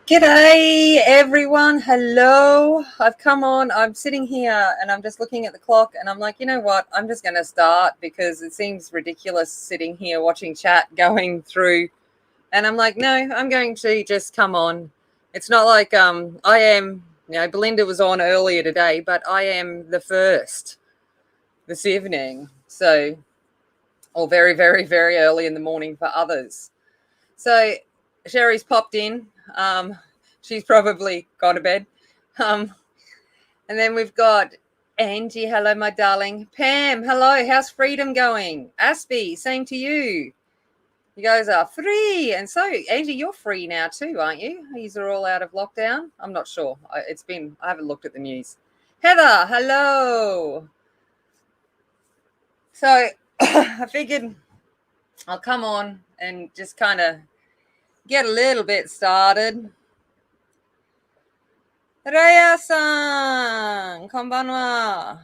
G'day everyone, hello. I've come on, I'm sitting here and I'm just looking at the clock and I'm like, you know what, I'm just going to start because it seems ridiculous sitting here watching chat going through. And I'm like, no, I'm going to just come on. It's not like I am, Belinda was on earlier today, but I am the first this evening. So, or very, very, very early in the morning for others. So Sherry's popped in. She's probably gone to bed. And then we've got Angie. Hello, my darling. Pam, hello. How's freedom going? Aspie, same to you. You guys are free. And so, Angie, you're free now too, aren't you? These are all out of lockdown. I'm not sure. I haven't looked at the news. Heather, hello. So I figured I'll come on and just kind of get a little bit started. Raya-san, konbanwa.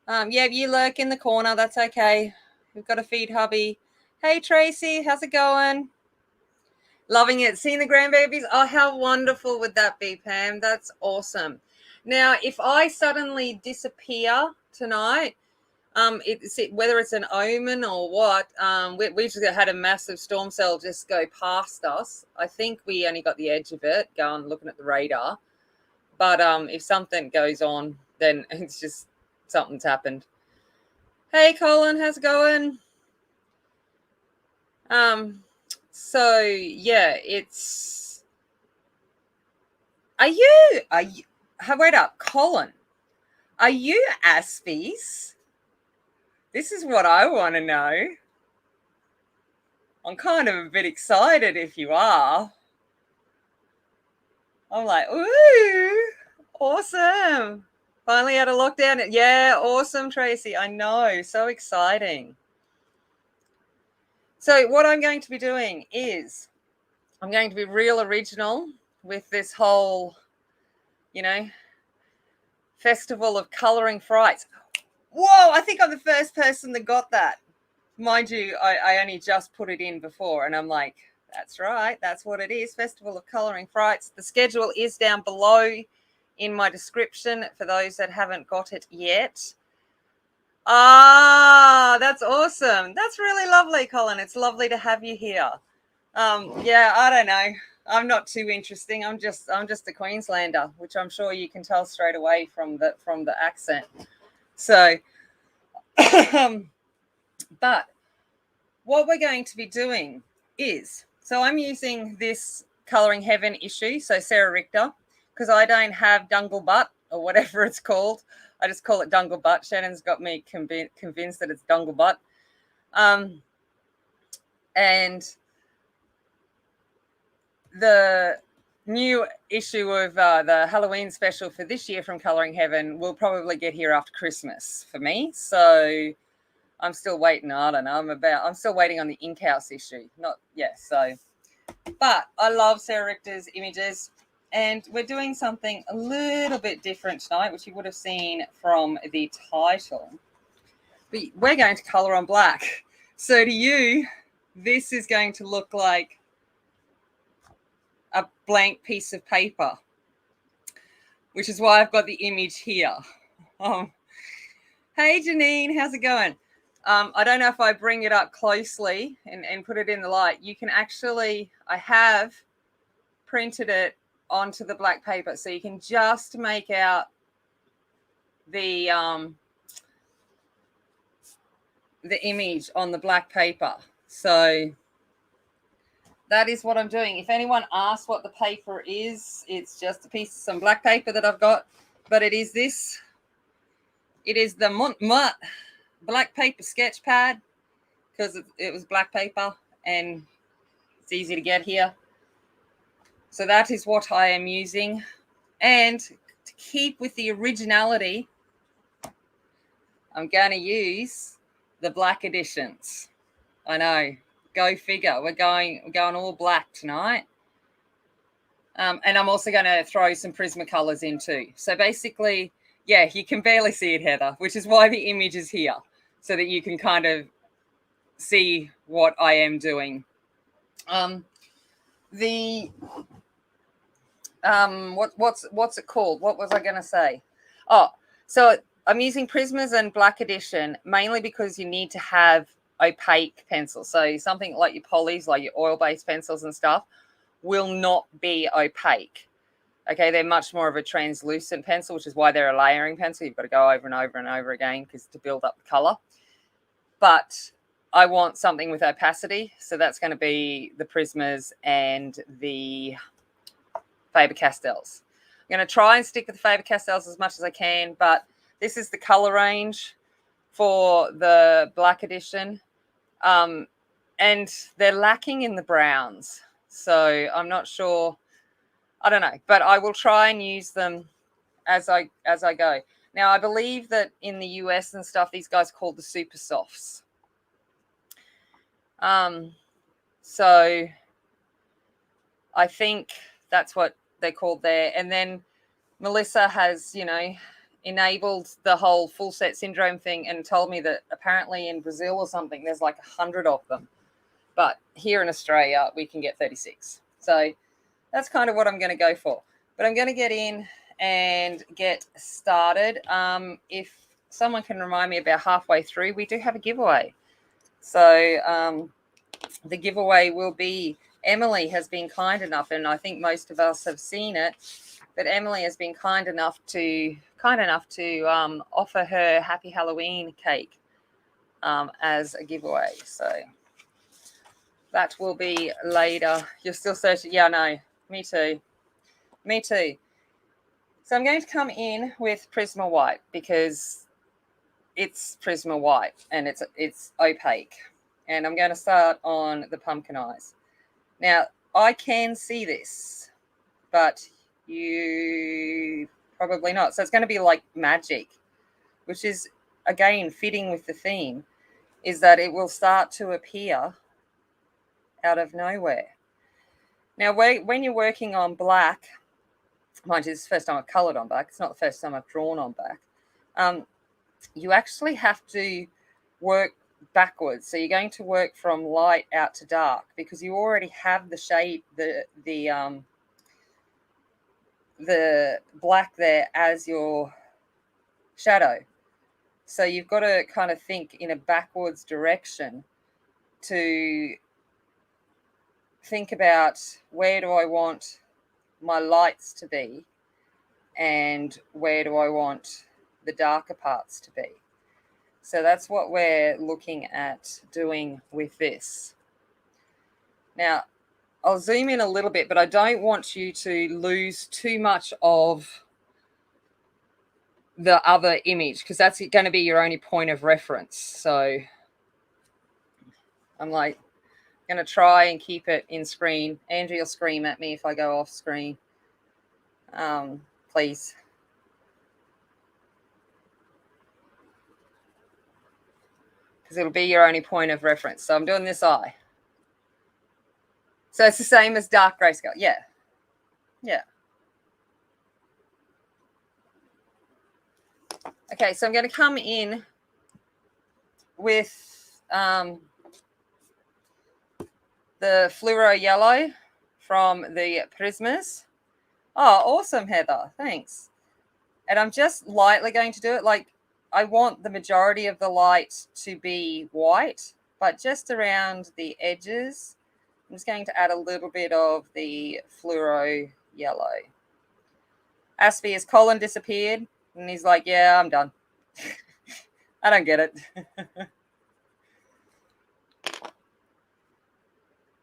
Yeah, you lurk in the corner. That's okay. We've got a feed hubby. Hey, Tracy, how's it going? Loving it. Seeing the grandbabies. Oh, how wonderful would that be, Pam? That's awesome. Now, if I suddenly disappear tonight, whether it's an omen or what, we just had a massive storm cell just go past us. I think we only got the edge of it, going looking at the radar. But if something goes on, then it's just something's happened. Hey, Colin, how's it going? So yeah, it's. Are you? Wait up, Colin. Are you Aspies? This is what I want to know. I'm kind of a bit excited if you are. I'm like, ooh, awesome. Finally out of lockdown. Yeah, awesome, Tracy. I know, so exciting. So what I'm going to be doing is I'm going to be real original with this whole, festival of colouring frights. Whoa, I think I'm the first person that got that. Mind you, I only just put it in before and I'm like, that's right, that's what it is, Festival of Colouring Frights. The schedule is down below in my description for those that haven't got it yet. Ah, that's awesome. That's really lovely, Colin. It's lovely to have you here. Yeah, I don't know. I'm not too interesting. I'm just a Queenslander, which I'm sure you can tell straight away from the accent. So, but what we're going to be doing is, so I'm using this Colouring Heaven issue, so Sarah Richter, because I don't have Dungle Butt or whatever it's called. I just call it Dungle Butt. Shannon's got me convinced that it's Dungle Butt. And the new issue of the Halloween special for this year from Colouring Heaven will probably get here after Christmas for me. So I'm still waiting. I don't know. I'm still waiting on the Ink House issue. But I love Sarah Richter's images. And we're doing something a little bit different tonight, which you would have seen from the title. But we're going to colour on black. So to you, this is going to look like a blank piece of paper, which is why I've got the image here. Hey, Janine, how's it going? I don't know if I bring it up closely and put it in the light. You can actually, I have printed it onto the black paper, so you can just make out the image on the black paper. So that is what I'm doing. If anyone asks what the paper is, it's just a piece of some black paper that I've got, but it is this. It is the Mutt black paper sketch pad, because it was black paper and it's easy to get here. So that is what I am using. And to keep with the originality, I'm going to use the black editions. I know, go figure. We're going all black tonight. And I'm also going to throw some Prismacolors in too. So basically, yeah, you can barely see it, Heather, which is why the image is here, so that you can kind of see what I am doing. The what's it called? What was I going to say? Oh, so I'm using Prismas and Black Edition mainly because you need to have opaque pencils. So something like your polys, like your oil-based pencils and stuff, will not be opaque. Okay, they're much more of a translucent pencil, which is why they're a layering pencil. You've got to go over and over and over again because to build up the color. But I want something with opacity, so that's going to be the Prismas and the Faber-Castells. I'm going to try and stick with the Faber-Castells as much as I can, but this is the color range for the Black Edition, and they're lacking in the browns, so I'm not sure. I don't know, but I will try and use them as I go. Now, I believe that in the US and stuff, these guys are called the super softs. So I think that's what they're called there. And then Melissa has, enabled the whole full set syndrome thing and told me that apparently in Brazil or something, there's like 100 of them. But here in Australia, we can get 36. So that's kind of what I'm going to go for. But I'm going to get in and get started. If someone can remind me about halfway through, we do have a giveaway. So the giveaway will be, Emily has been kind enough, and I think most of us have seen it, but Emily has been kind enough to offer her Happy Halloween cake as a giveaway. So that will be later. You're still searching? Yeah, no, me too. So I'm going to come in with Prisma White because it's Prisma White and it's opaque. And I'm going to start on the pumpkin eyes. Now, I can see this, but you probably not. So it's going to be like magic, which is, again, fitting with the theme, is that it will start to appear out of nowhere. Now, when you're working on black, mind you, this is the first time I've coloured on black. It's not the first time I've drawn on black. You actually have to work backwards. So you're going to work from light out to dark because you already have the shade, the black there as your shadow. So you've got to kind of think in a backwards direction to think about where do I want my lights to be and where do I want the darker parts to be. So that's what we're looking at doing with this. Now, I'll zoom in a little bit, but I don't want you to lose too much of the other image because that's going to be your only point of reference. So I'm like going to try and keep it in screen. Andrew will scream at me if I go off screen. Please. Because it'll be your only point of reference. So I'm doing this eye. So it's the same as dark grayscale. Yeah. Okay, so I'm going to come in with the fluoro yellow from the Prismas. Oh, awesome, Heather. Thanks. And I'm just lightly going to do it. Like, I want the majority of the light to be white, but just around the edges, I'm just going to add a little bit of the fluoro yellow. Aspie, has Colin disappeared? And he's like, yeah, I'm done. I don't get it.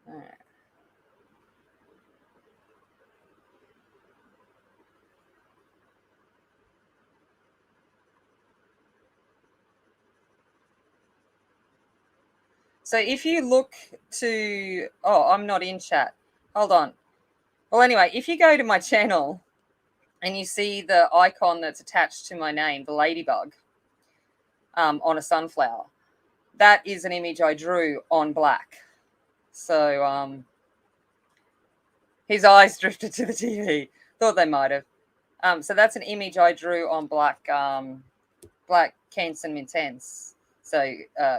All right. So if you look to, oh, I'm not in chat. Hold on. Well, anyway, if you go to my channel and you see the icon that's attached to my name, the ladybug, on a sunflower, that is an image I drew on black. So his eyes drifted to the TV. Thought they might have. So that's an image I drew on black Canson Intense. So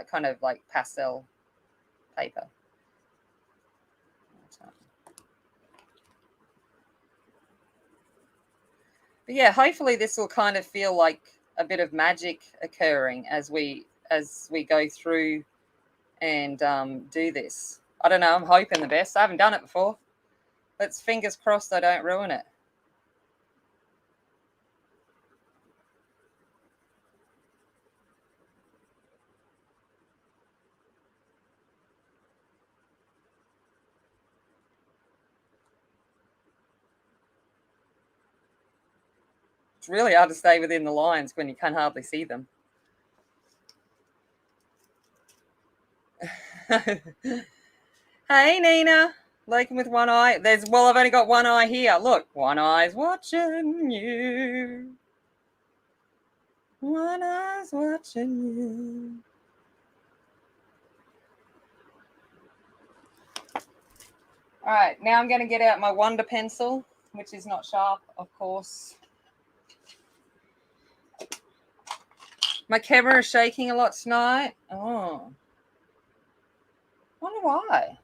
kind of like pastel paper. But yeah, hopefully this will kind of feel like a bit of magic occurring as we go through and do this. I don't know. I'm hoping the best. I haven't done it before. Let's fingers crossed I don't ruin it. It's really hard to stay within the lines when you can hardly see them. Hey, Nina. Looking with one eye. I've only got one eye here. Look, one eye's watching you. One eye's watching you. All right, now I'm going to get out my Wonder pencil, which is not sharp, of course. My camera is shaking a lot tonight. Oh. Wonder why.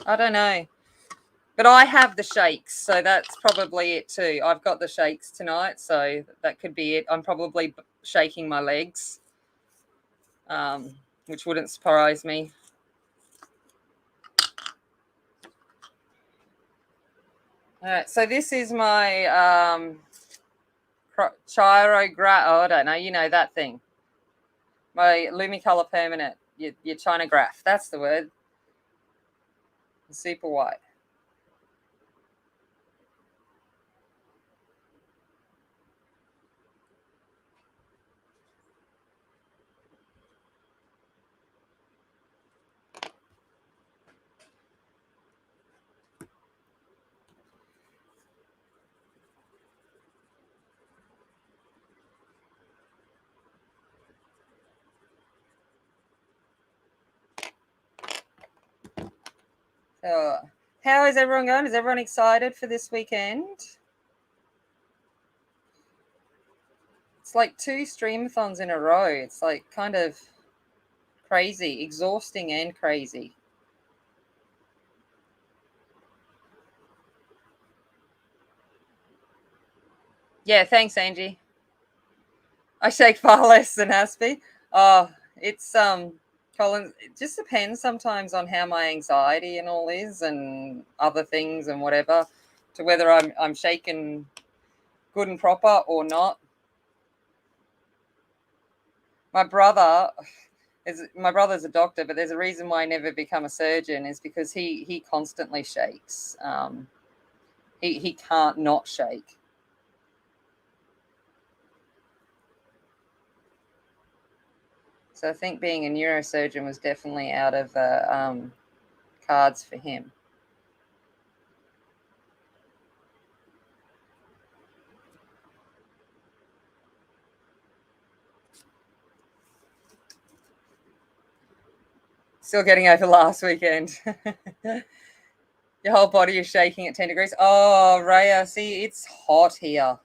I don't know. But I have the shakes, so that's probably it too. I've got the shakes tonight, so that could be it. I'm probably shaking my legs, which wouldn't surprise me. All right, so this is my chirograph. Oh, I don't know. You know that thing. My Lumicolor Permanent. Your Chinograph. That's the word. Super white. So, how is everyone going? Is everyone excited for this weekend? It's like 2 streamathons in a row. It's like kind of crazy, exhausting and crazy. Yeah, thanks, Angie. I shake far less than Aspie. Oh, it's Colin. It just depends sometimes on how my anxiety and all is, and other things and whatever, to whether I'm shaking good and proper or not. My brother my brother's a doctor, but there's a reason why I never become a surgeon is because he constantly shakes. He can't not shake. So I think being a neurosurgeon was definitely out of the cards for him. Still getting over last weekend. Your whole body is shaking at 10 degrees. Oh, Raya, see, it's hot here.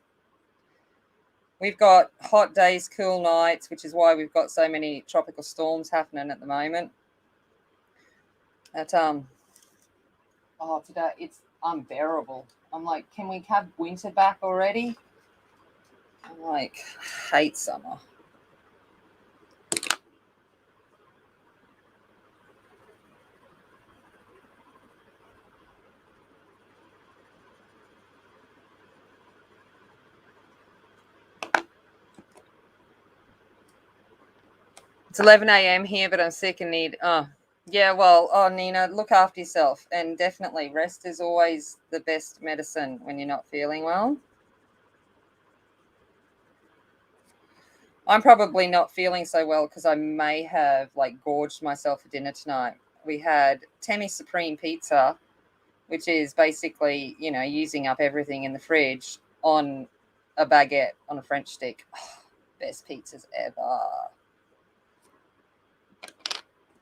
We've got hot days, cool nights, which is why we've got so many tropical storms happening at the moment. At today it's unbearable. I'm like, can we have winter back already? I'm like, hate summer. It's 11 a.m. here, but I'm sick and need. Yeah, well, Nina, look after yourself. And definitely, rest is always the best medicine when you're not feeling well. I'm probably not feeling so well because I may have like gorged myself for dinner tonight. We had Temmie Supreme Pizza, which is basically, using up everything in the fridge on a baguette on a French stick. Best pizzas ever.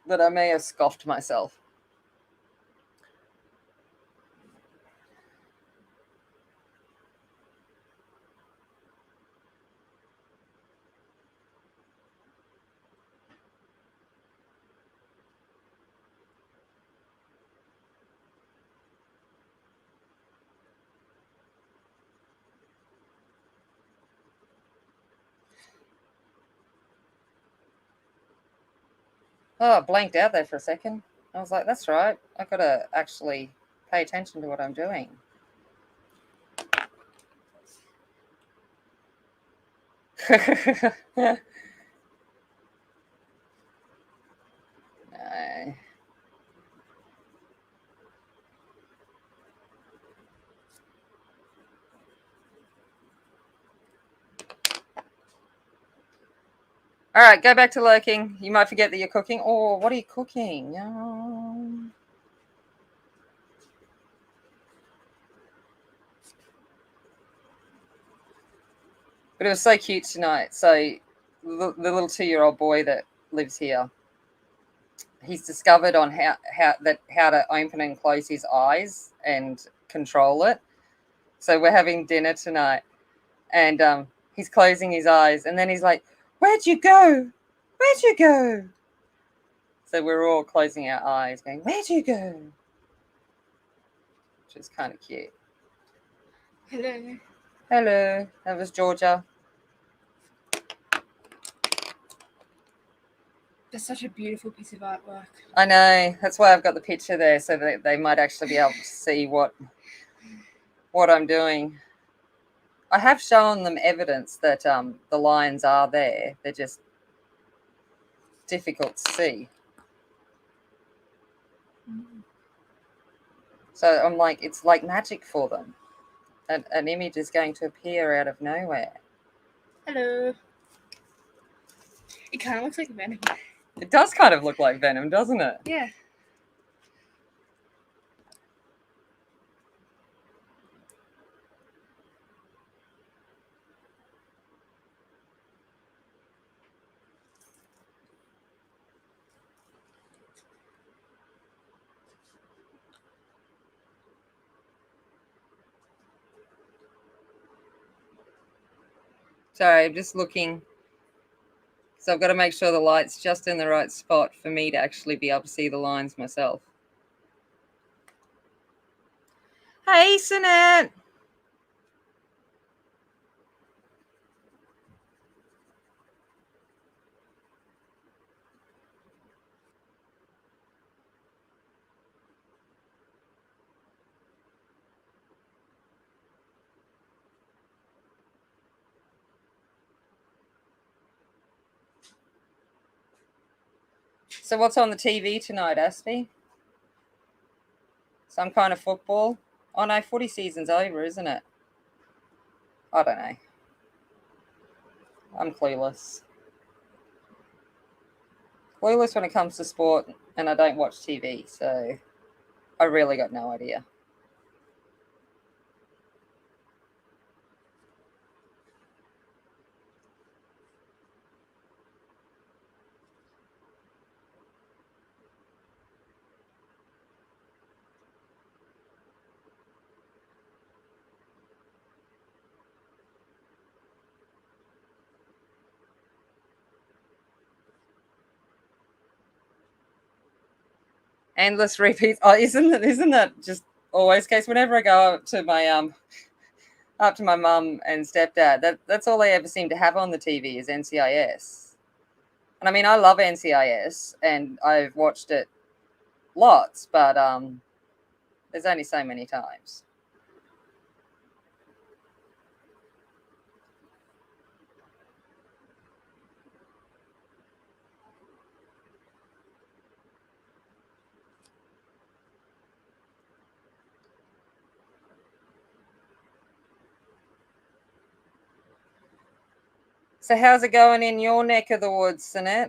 But I may have scoffed myself. Oh, I blanked out there for a second. I was like, that's right. I've got to actually pay attention to what I'm doing. No. All right, go back to lurking. You might forget that you're cooking. Oh, what are you cooking? But it was so cute tonight. So the little 2-year-old boy that lives here, he's discovered on how to open and close his eyes and control it. So we're having dinner tonight, and he's closing his eyes, and then he's like, "Where'd you go? Where'd you go?" So we're all closing our eyes, going, "Where'd you go?" Which is kind of cute. Hello. Hello, that was Georgia. That's such a beautiful piece of artwork. I know. That's why I've got the picture there, so that they might actually be able to see what I'm doing. I have shown them evidence that the lines are there. They're just difficult to see. So I'm like, it's like magic for them. An image is going to appear out of nowhere. Hello. It kind of looks like Venom. It does kind of look like Venom, doesn't it? Yeah. Sorry, I'm just looking. So I've got to make sure the light's just in the right spot for me to actually be able to see the lines myself. Hey, Sinette! So what's on the TV tonight, Aspie? Some kind of football? Oh no, footy season's over, isn't it? I don't know. I'm clueless. Clueless when it comes to sport, and I don't watch TV, so I really got no idea. Endless repeats. Oh, isn't that just always the case? Whenever I go up to my mum and stepdad, that's all they ever seem to have on the TV is NCIS. And I mean, I love NCIS and I've watched it lots, but there's only so many times. So how's it going in your neck of the woods, Sinette?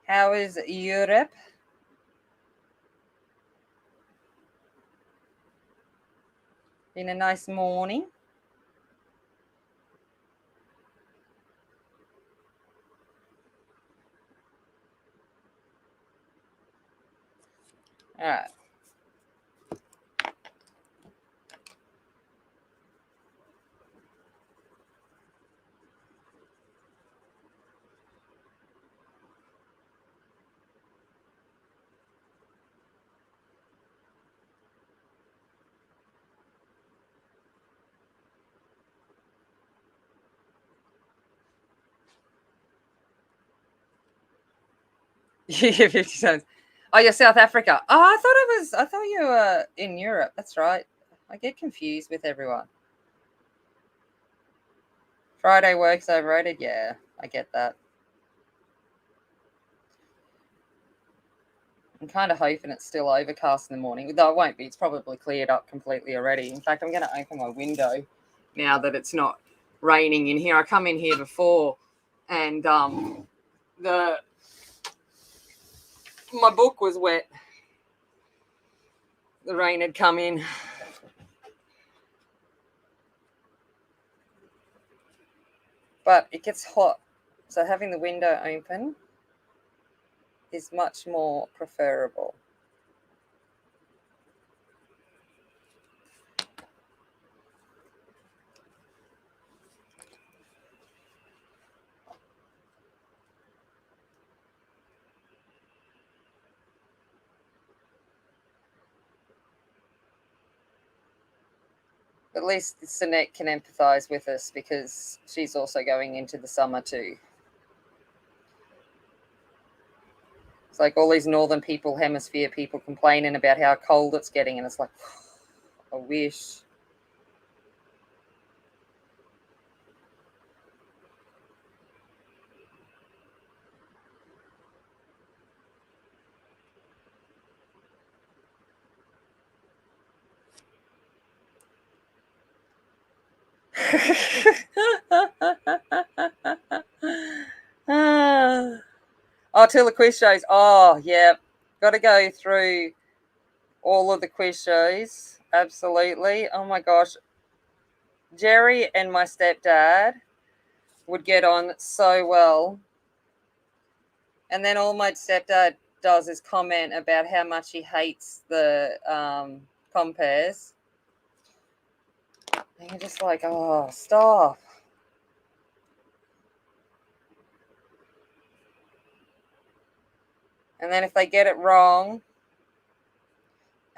How is Europe? Been a nice morning. All right. You get 50 cents. Oh, you're South Africa. Oh, I thought you were in Europe. That's right. I get confused with everyone. Friday work's overrated. Yeah, I get that. I'm kind of hoping it's still overcast in the morning, though it won't be. It's probably cleared up completely already. In fact, I'm going to open my window now that it's not raining in here. I come in here before, and my book was wet. The rain had come in. But it gets hot, so having the window open is much more preferable. At least Sinette can empathise with us because she's also going into the summer too. It's like all these northern people, hemisphere people complaining about how cold it's getting, and it's like, I wish. Oh, till the quiz shows. Oh, yeah. Got to go through all of the quiz shows. Absolutely. Oh my gosh. Jerry and my stepdad would get on so well. And then all my stepdad does is comment about how much he hates the compares. And you're just like, oh, stop. And then if they get it wrong,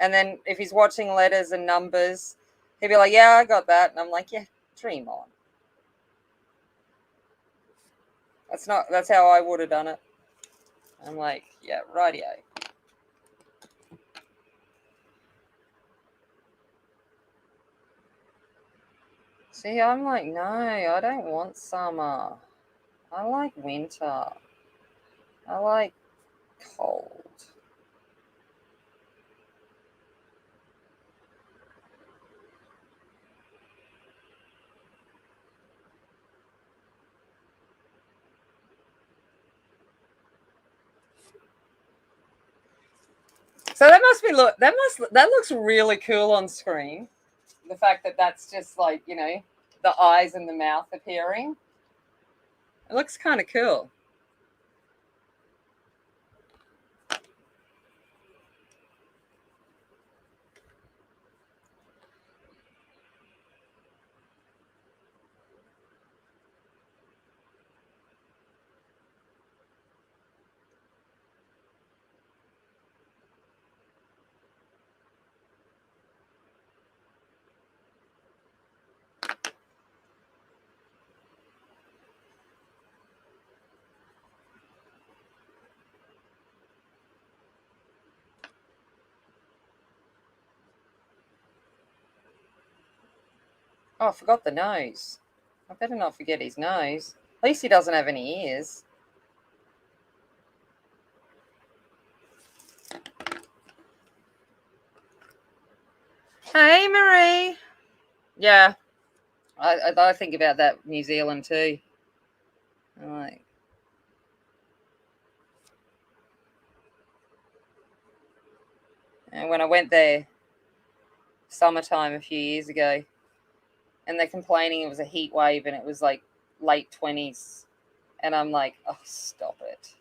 and then if he's watching letters and numbers, he'd be like, yeah, I got that. And I'm like, yeah, dream on. That's how I would have done it. I'm like, yeah, rightio. See, I'm like, no, I don't want summer. I like winter. I like cold. So that looks really cool on screen. The fact that that's just like, the eyes and the mouth appearing. It looks kind of cool. Oh, I forgot the nose. I better not forget his nose. At least he doesn't have any ears. Hey, Marie. Yeah, I think about that New Zealand too. I'm like, and when I went there summertime a few years ago, and they're complaining it was a heat wave and it was like late 20s, and I'm like, oh, stop it.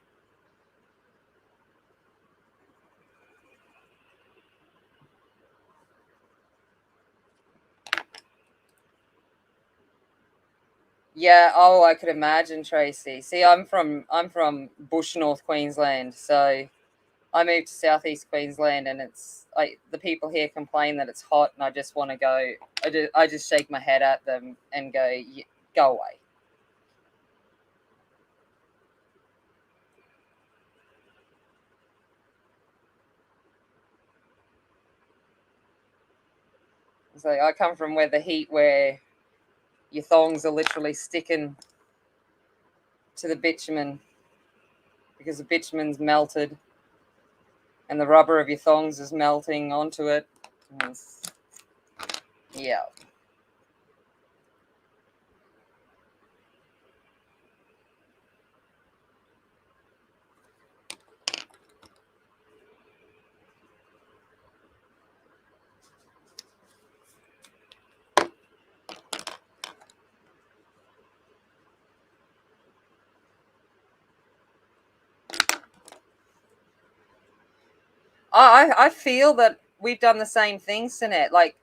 Yeah, oh, I could imagine, Tracy. See, I'm from bush North Queensland, so I moved to southeast Queensland, and the people here complain that it's hot, and I just want to go. I just shake my head at them and go, go away. So I come from where the heat, where your thongs are literally sticking to the bitumen because the bitumen's melted and the rubber of your thongs is melting onto it. Yeah. I feel that we've done the same thing, Sinette. Like,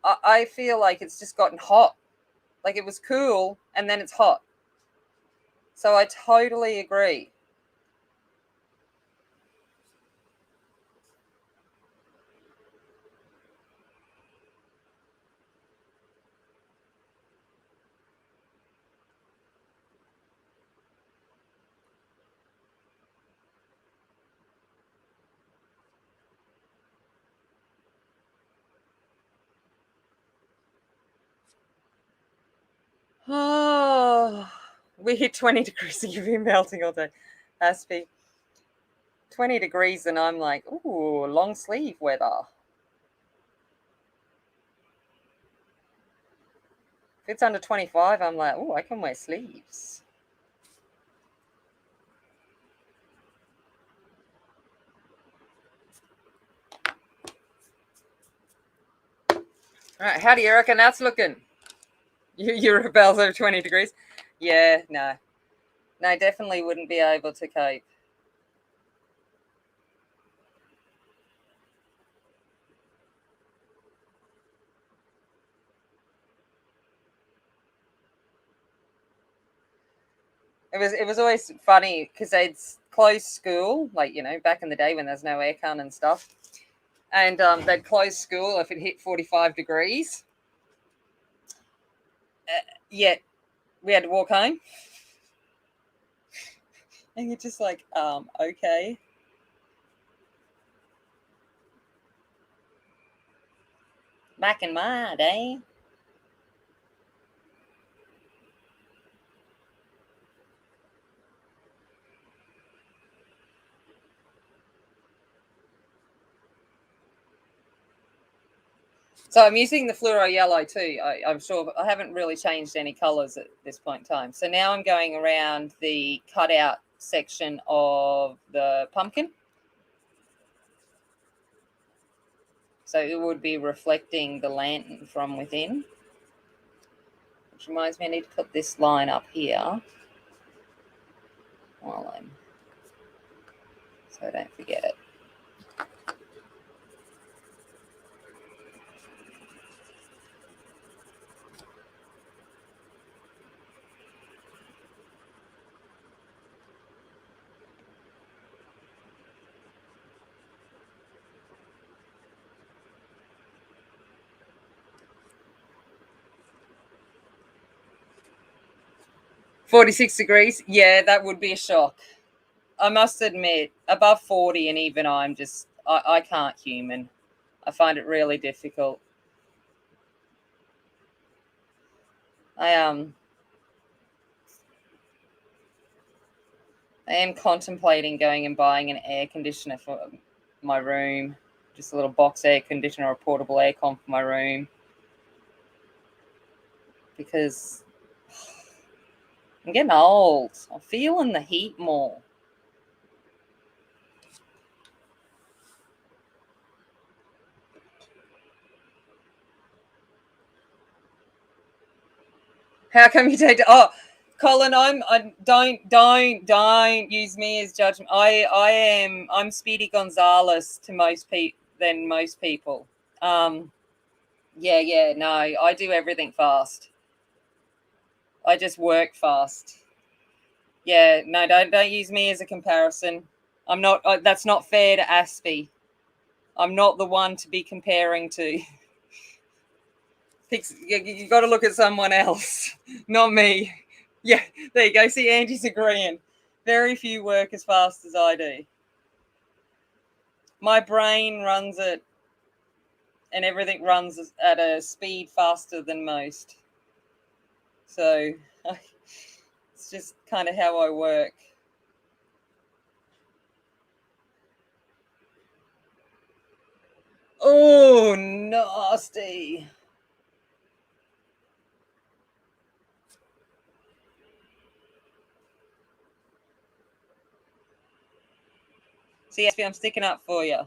I feel like it's just gotten hot. Like, it was cool and then it's hot. So I totally agree. Oh, we hit 20 degrees and you've been melting all day. Has to be 20 degrees and I'm like, ooh, long sleeve weather. If it's under 25, I'm like, ooh, I can wear sleeves. All right, how do you reckon that's looking? You rebels over 20 degrees? Yeah, no. No, definitely wouldn't be able to cope. It was always funny because they'd close school, like, back in the day when there's no aircon and stuff. And they'd close school if it hit 45 degrees. Yet we had to walk home. And you're just like, okay. Back in my day. So I'm using the fluoro yellow too. I'm sure I haven't really changed any colors at this point in time. So now I'm going around the cutout section of the pumpkin. So it would be reflecting the lantern from within. Which reminds me, I need to put this line up here so I don't forget it. $46. Yeah, that would be a shock. I must admit, above 40 and even I can't human. I find it really difficult. I am contemplating going and buying an air conditioner for my room. Just a little box air conditioner or a portable aircon for my room. Because I'm getting old. I'm feeling the heat more. How come you take? Oh, Colin, don't use me as judgment. I'm Speedy Gonzales to most people. Yeah, no, I do everything fast. I just work fast. Yeah, no, don't use me as a comparison. I'm not. That's not fair to Aspie. I'm not the one to be comparing to. You got to look at someone else, not me. Yeah, there you go. See, Angie's agreeing. Very few work as fast as I do. My brain runs at and everything runs at a speed faster than most. So it's just kind of how I work. Oh, nasty. See, I'm sticking up for you.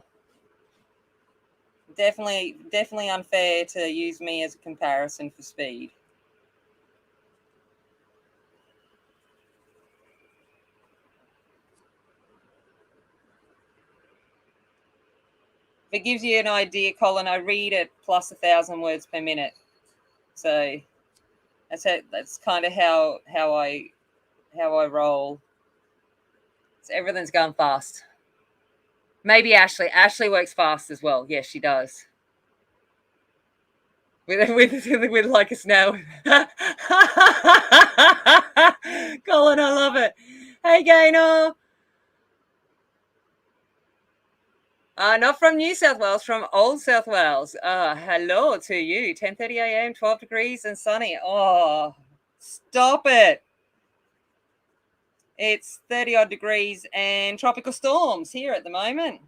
Definitely unfair to use me as a comparison for speed. If it gives you an idea, Colin, I read at plus 1,000 words per minute. So that's it. That's kind of how I roll. So everything's going fast. Maybe Ashley. Ashley works fast as well. Yes, she does. With like a snail. Colin, I love it. Hey, Gaynor. Not from New South Wales, from Old South Wales. Hello to you. 10:30 a.m., 12 degrees and sunny. Oh, stop it. It's 30 odd degrees and tropical storms here at the moment.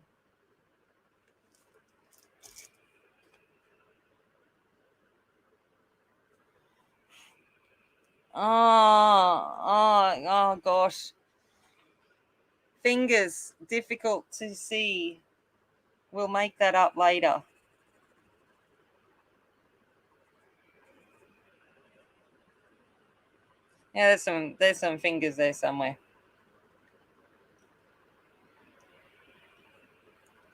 Oh gosh. Fingers, difficult to see. We'll make that up later. Yeah, there's some fingers there somewhere.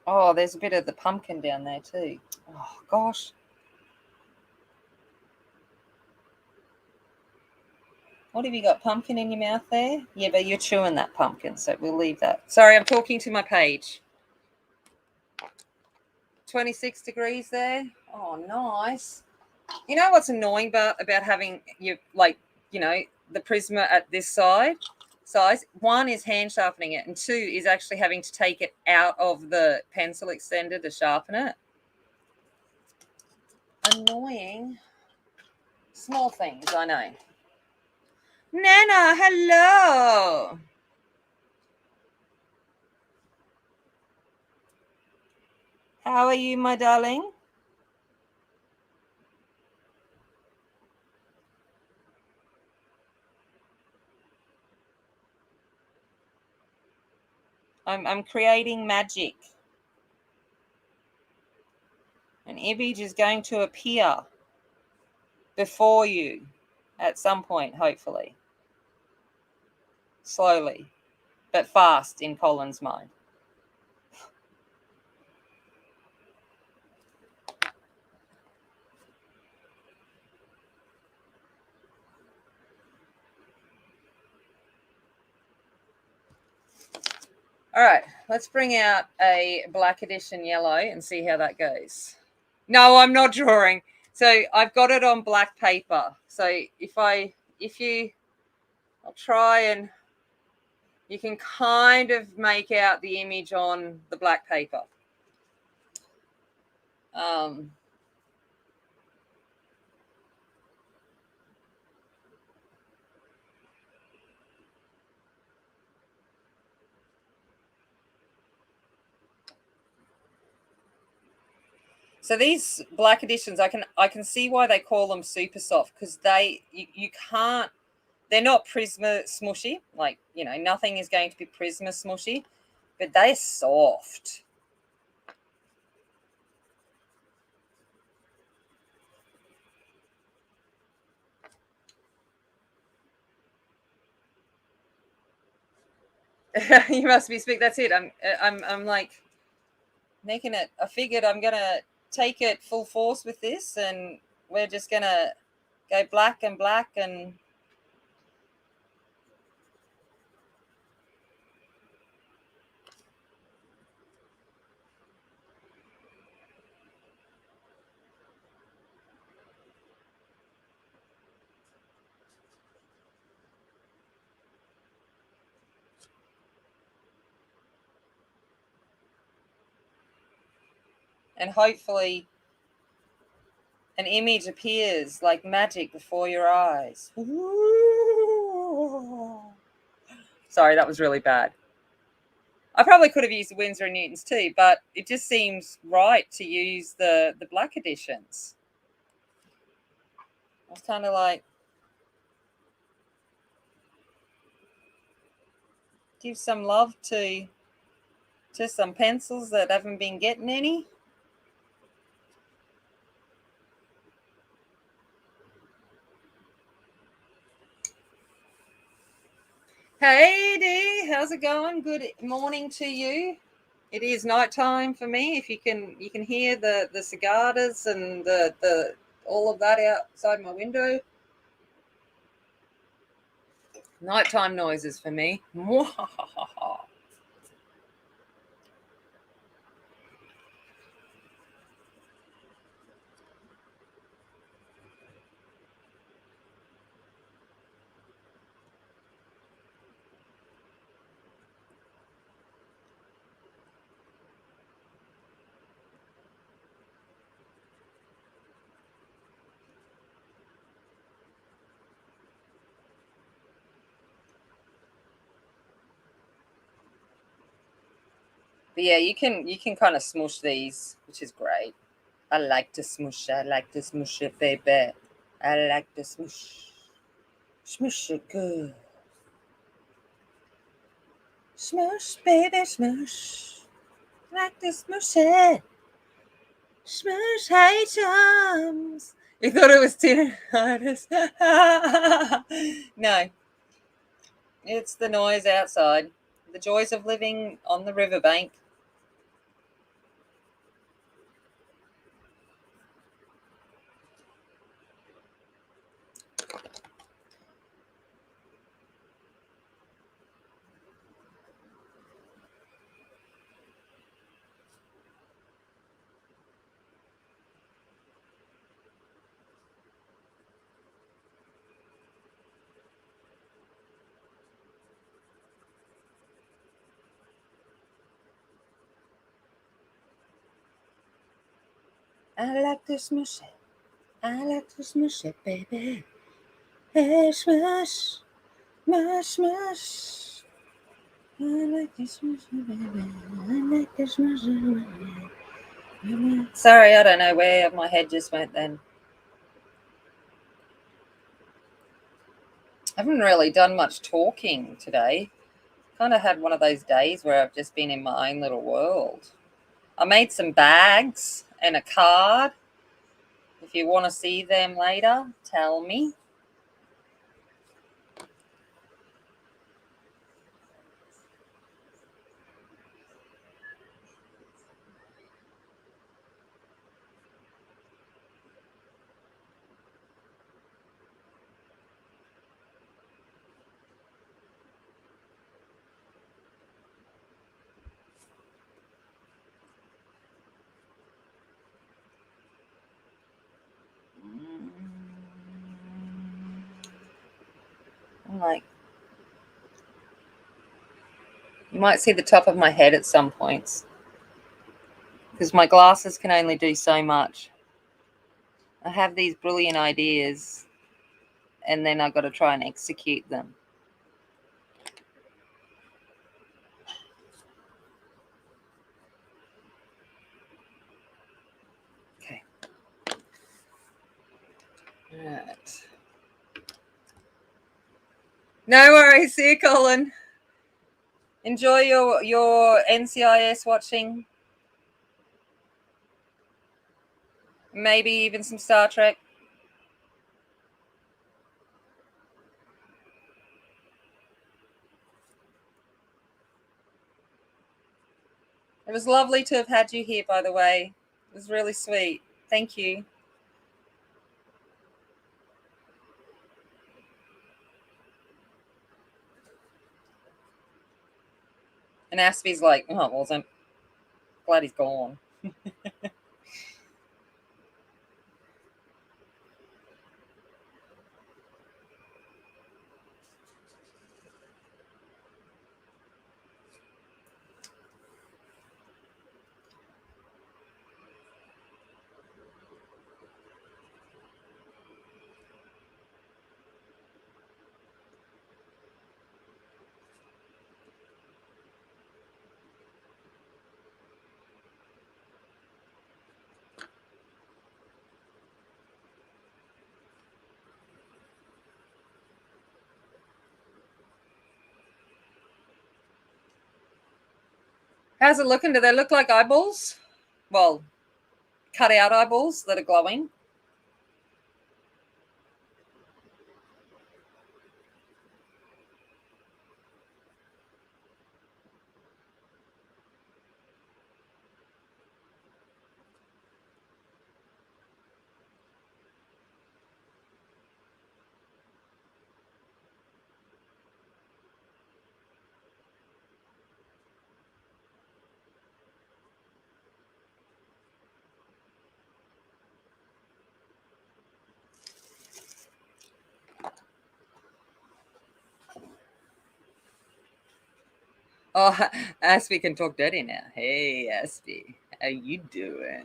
Oh, there's a bit of the pumpkin down there too. Oh gosh. What have you got? Pumpkin in your mouth there? Yeah, but you're chewing that pumpkin, so we'll leave that. Sorry, I'm talking to my page. 26 degrees there. Oh, nice. You know what's annoying about having the Prisma at this size? One is hand sharpening it, and two is actually having to take it out of the pencil extender to sharpen it. Annoying. Small things, I know. Nana, hello. How are you, my darling? I'm creating magic. An image is going to appear before you at some point, hopefully. Slowly, but fast in Colin's mind. All right, let's bring out a black edition yellow and see how that goes. No, I'm not drawing. So I've got it on black paper. So I'll try and you can kind of make out the image on the black paper. So these black editions, I can see why they call them super soft, because you can't, they're not Prisma smushy, like, nothing is going to be Prisma smushy, but they're soft. You must be speak. That's it. I'm like making it. I figured I'm gonna take it full force with this, and we're just gonna go black and black and. And hopefully An image appears like magic before your eyes. Ooh. Sorry, that was really bad. I probably could have used the Winsor and Newtons too, but it just seems right to use the black editions. I was kind of like, give some love to some pencils that haven't been getting any. Hey Dee, how's it going? Good morning to you. It is nighttime for me. If you can hear the cicadas and the all of that outside my window. Nighttime noises for me. But yeah, you can kind of smush these, which is great. I like to smush. I like to smush it, baby. I like to smush. Smush it good. Smush, baby, smush. I like to smush it. Smush, hey, chums. You thought it was tinnitus? No, it's the noise outside. The joys of living on the riverbank. I like to smush it. I like to smush it, baby. Hey, smush, smush, smush. I like to smush it, baby. I like to smush it, baby. Sorry, I don't know where my head just went then. I haven't really done much talking today. Kind of had one of those days where I've just been in my own little world. I made some bags and a card. If you want to see them later, tell me. I'm like, you might see the top of my head at some points because my glasses can only do so much. I have these brilliant ideas and then I've got to try and execute them. Okay. All right. No worries. See you, Colin. Enjoy your NCIS watching. Maybe even some Star Trek. It was lovely to have had you here, by the way. It was really sweet. Thank you. And Aspie's like, oh, it wasn't. Glad he's gone. How's it looking? Do they look like eyeballs? Well, cut out eyeballs that are glowing. Oh, Aspie can talk dirty now. Hey, Aspie, how you doing?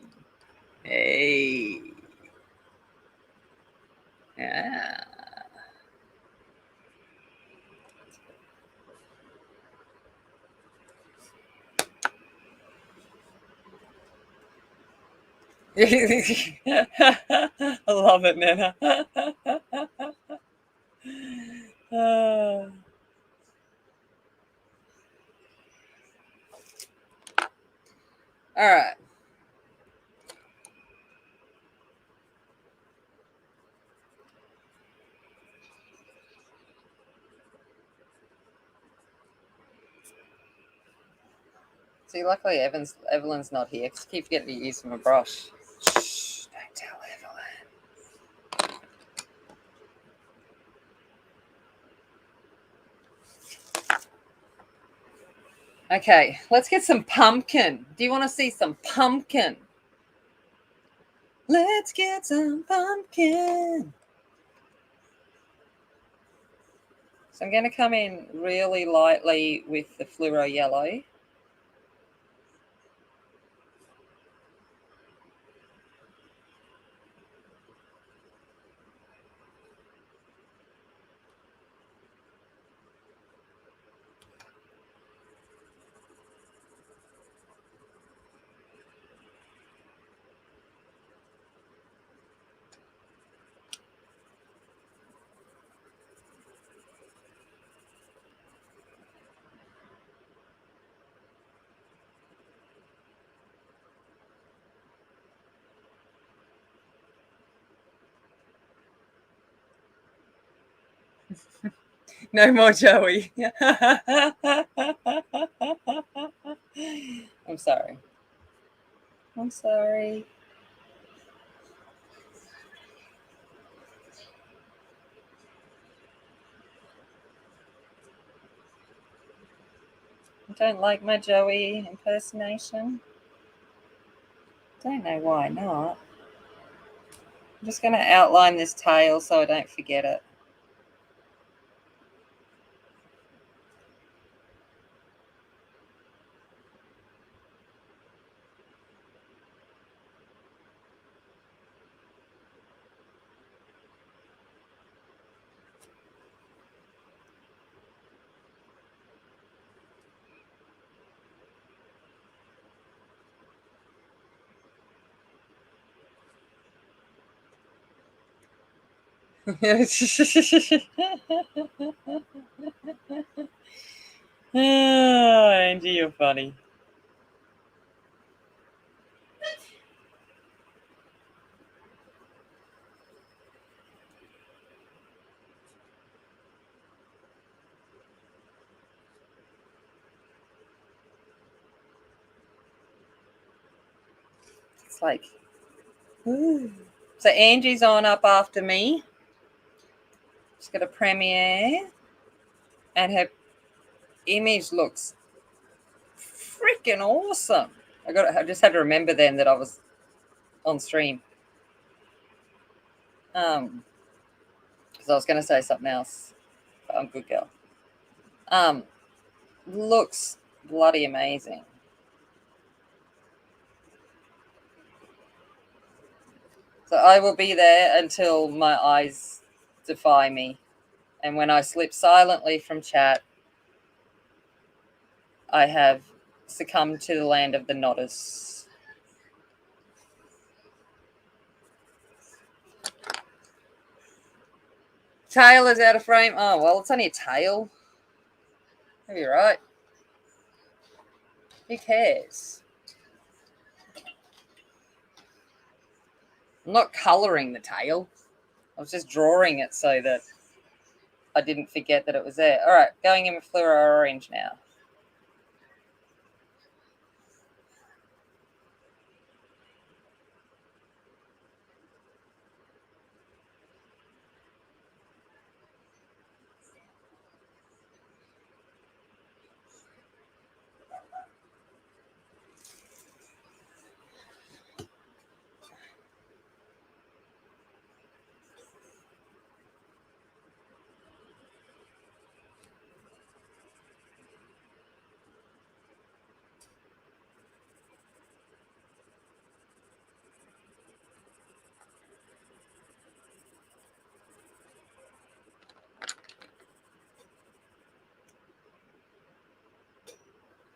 Hey. Yeah. I love it, Nana. Uh, all right. See, luckily Evelyn's not here because I keep getting to use my brush. Shh, don't tell Evelyn. Okay, let's get some pumpkin. Do you want to see some pumpkin? Let's get some pumpkin. So I'm going to come in really lightly with the fluoro yellow. No more Joey. I'm sorry. I'm sorry. I don't like my Joey impersonation. Don't know why not. I'm just going to outline this tail so I don't forget it. Oh, Angie, you're funny. It's like, ooh. So Angie's on up after me. She's got a premiere, and her image looks freaking awesome. I just had to remember then that I was on stream. Because I was going to say something else. But I'm a good girl. Looks bloody amazing. So I will be there until my eyes defy me. And when I slip silently from chat, I have succumbed to the land of the nodders. Tail is out of frame. Oh, well, it's only a tail. Maybe you're right. Who cares? I'm not colouring the tail. I was just drawing it so that I didn't forget that it was there. All right, going in with fluoro orange now.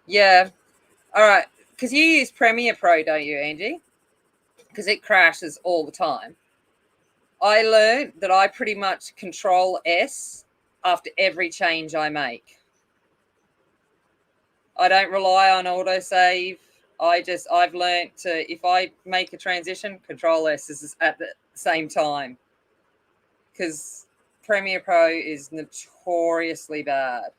Yeah. All right. Because you use Premiere Pro, don't you, Angie? Because it crashes all the time. I learned that I pretty much control S after every change I make. I don't rely on autosave. I've learned to, if I make a transition, control S is at the same time. Because Premiere Pro is notoriously bad.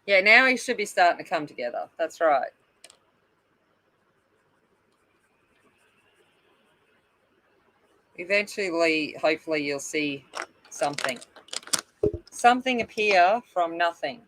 Yeah, now he should be starting to come together. That's right. Eventually, hopefully, you'll see something appear from nothing.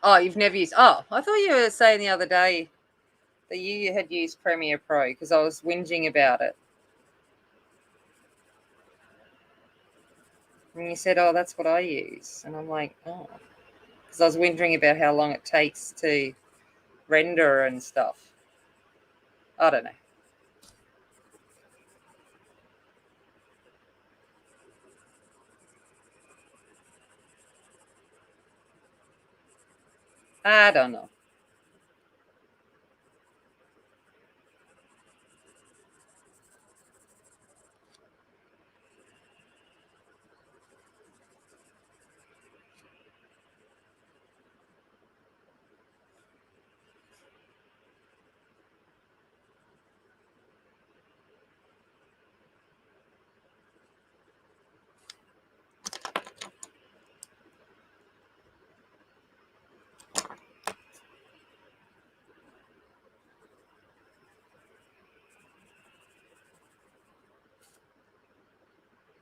Oh, you've never used. Oh, I thought you were saying the other day that you had used Premiere Pro because I was whinging about it. And you said, oh, that's what I use. And I'm like, oh. Because I was wondering about how long it takes to render and stuff. I don't know. I don't know.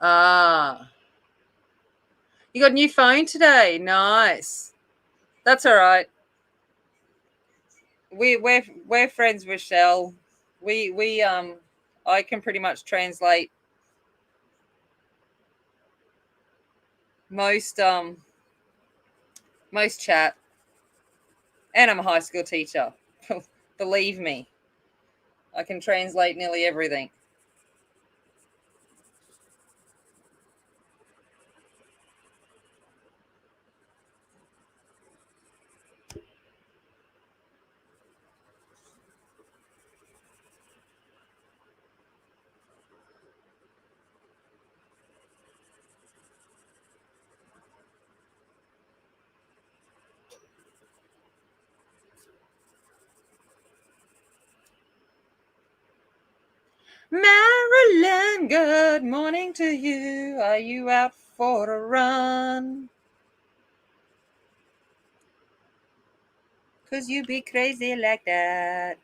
Ah. You got a new phone today. Nice. That's all right. We're friends with Shell. We I can pretty much translate most most chat, and I'm a high school teacher. Believe me, I can translate nearly everything. Marilyn, good morning to you. Are you out for a run? 'Cause you be crazy like that.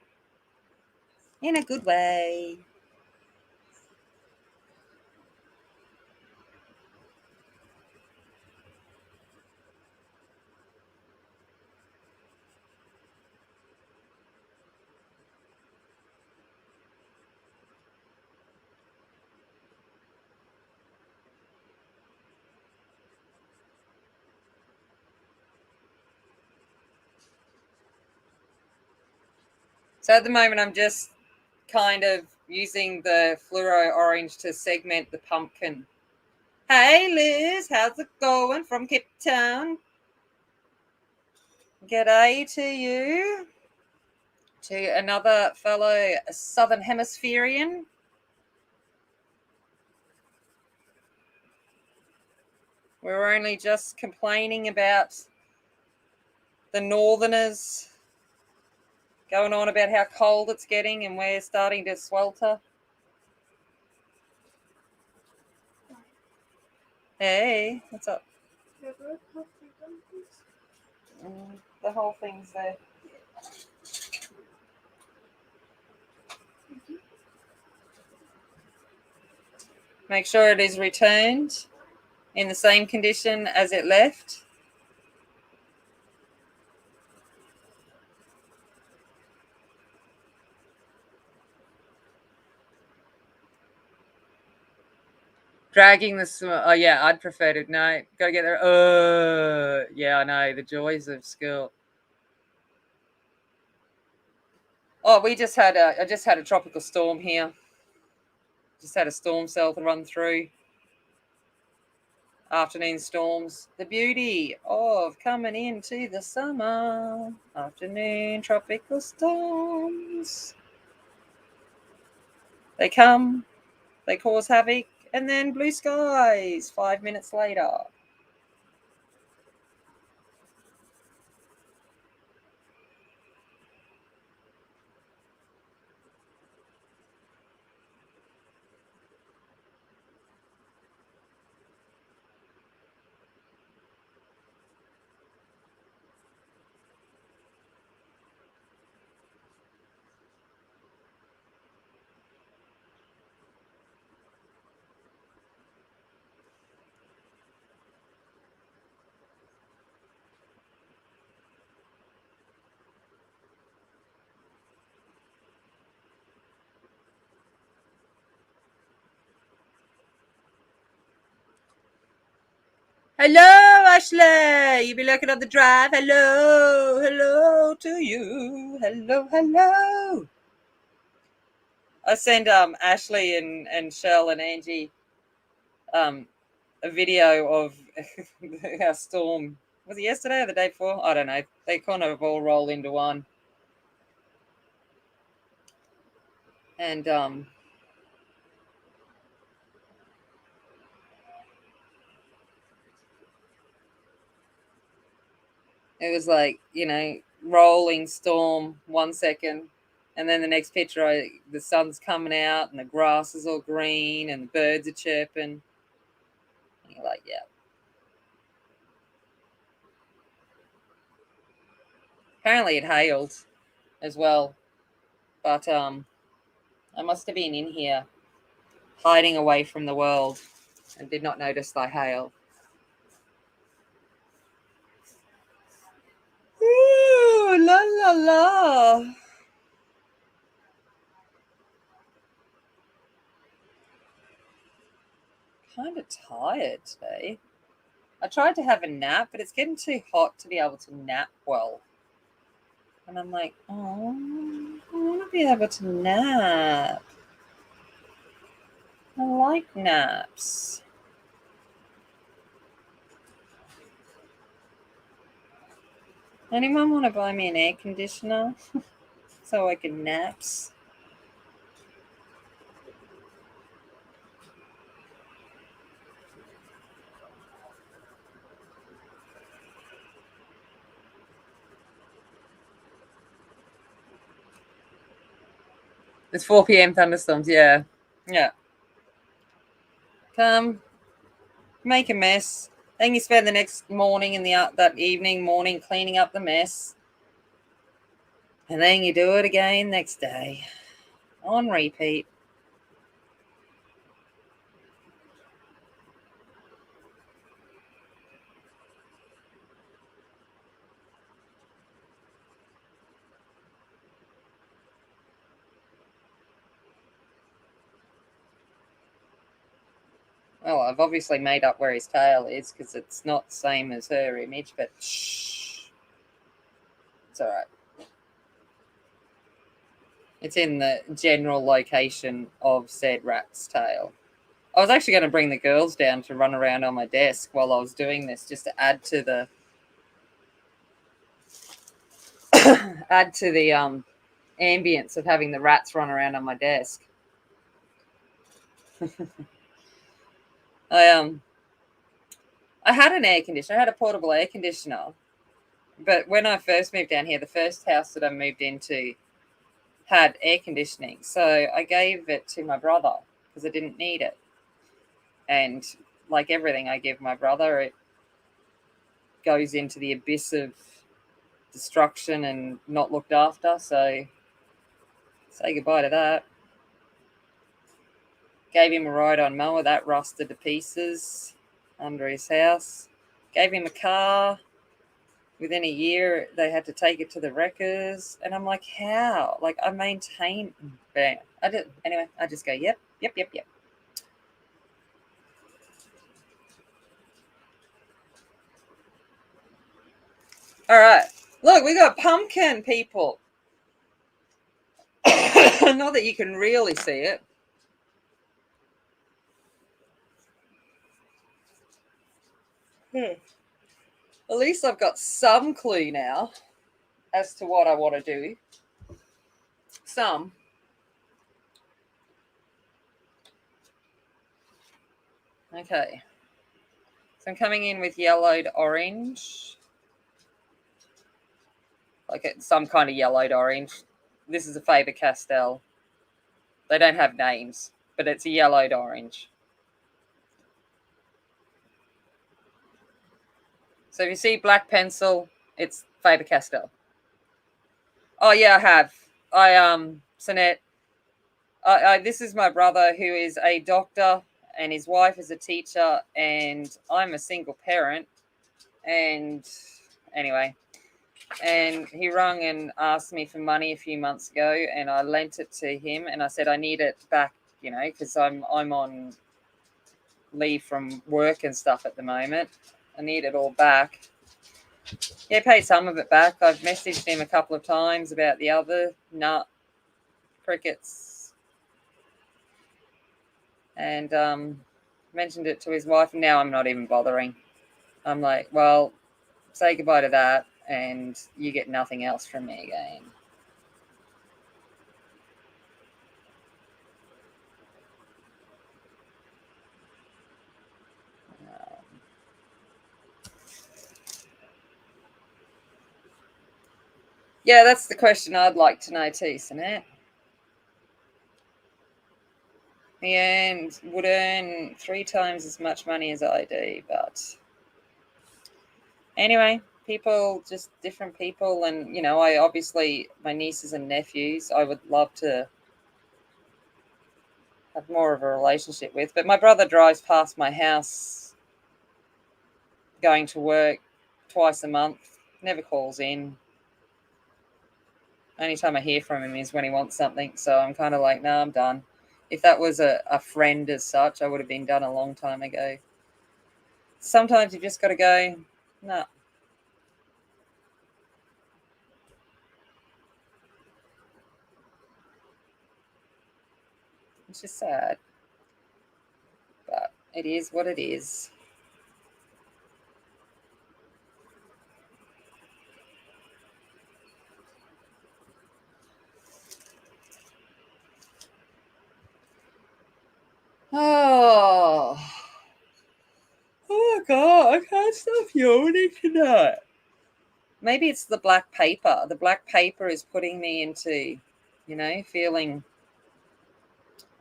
In a good way. So at the moment, I'm just kind of using the fluoro orange to segment the pumpkin. Hey Liz, how's it going from Cape Town? G'day to you. To another fellow Southern Hemispherian. We were only just complaining about the Northerners going on about how cold it's getting and we're starting to swelter. Hey, what's up? The whole thing's there. Make sure it is returned in the same condition as it left. Dragging the oh yeah, I'd prefer to no. Gotta get there. Yeah, I know the joys of school. Oh, I just had a tropical storm here. Just had a storm cell to run through. Afternoon storms. The beauty of coming into the summer. Afternoon tropical storms. They come, they cause havoc, and then blue skies 5 minutes later. Hello, Ashley. You be looking up the drive. Hello to you. Hello. I sent Ashley and Shell and Angie a video of our storm. Was it yesterday or the day before? I don't know. They kind of all roll into one. And it was like, rolling storm 1 second. And then the next picture, the sun's coming out and the grass is all green and the birds are chirping. And you're like, yeah. Apparently it hailed as well. But I must have been in here hiding away from the world and did not notice the hail. Ooh, la la la. Kind of tired today. I tried to have a nap, but it's getting too hot to be able to nap well. And I'm like, oh, I want to be able to nap. I like naps. Anyone want to buy me an air conditioner so I can naps? It's 4 p.m. thunderstorms, yeah. Yeah. Come, make a mess. Then you spend the next morning and that morning cleaning up the mess. And then you do it again next day. On repeat. Well, I've obviously made up where his tail is because it's not the same as her image, but shh. It's all right. It's in the general location of said rat's tail. I was actually going to bring the girls down to run around on my desk while I was doing this, just to add to the ambience of having the rats run around on my desk. I had an air conditioner. I had a portable air conditioner, but when I first moved down here, the first house that I moved into had air conditioning, so I gave it to my brother because I didn't need it. And like everything I give my brother, it goes into the abyss of destruction and not looked after. So say goodbye to that. Gave him a ride-on mower that rusted to pieces under his house. Gave him a car. Within a year, they had to take it to the wreckers, and I'm like, how? Like, I maintain. Bam. Anyway. I just go, yep. All right. Look, we got pumpkin, people. Not that you can really see it. At least I've got some clue now as to what I want to do. Some. Okay. So I'm coming in with yellowed orange. Like some kind of yellowed orange. This is a Faber-Castell. They don't have names, but it's a yellowed orange. So if you see black pencil, it's Faber-Castell. Oh yeah, I have. Sonette. This is my brother who is a doctor and his wife is a teacher, and I'm a single parent. And anyway, and he rung and asked me for money a few months ago, and I lent it to him, and I said I need it back, because I'm on leave from work and stuff at the moment. I need it all back. Yeah, paid some of it back. I've messaged him a couple of times about the other nut crickets, and mentioned it to his wife. And now I'm not even bothering. I'm like, well, say goodbye to that, and you get nothing else from me again. Yeah, that's the question I'd like to know too, Sonette. He would earn 3 times as much money as I do, but anyway, people, just different people. And, I obviously, my nieces and nephews, I would love to have more of a relationship with. But my brother drives past my house going to work twice a month, never calls in. Only time I hear from him is when he wants something. So I'm kind of like, no, I'm done. If that was a friend as such, I would have been done a long time ago. Sometimes you just got to go, no. It's just sad. But it is what it is. Oh my God, I can't stop yawning tonight. Maybe it's the black paper. The black paper is putting me into, feeling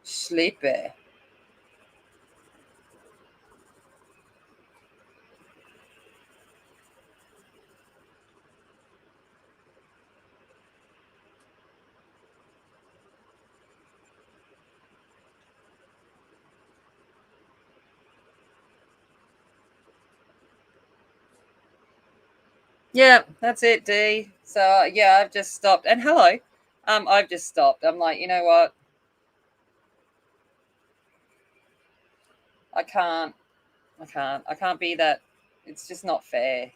Sleepy. Yeah, that's it, D. So yeah, I've just stopped. And hello, I've just stopped. I'm like, you know what? I can't. I can't be that. It's just not fair.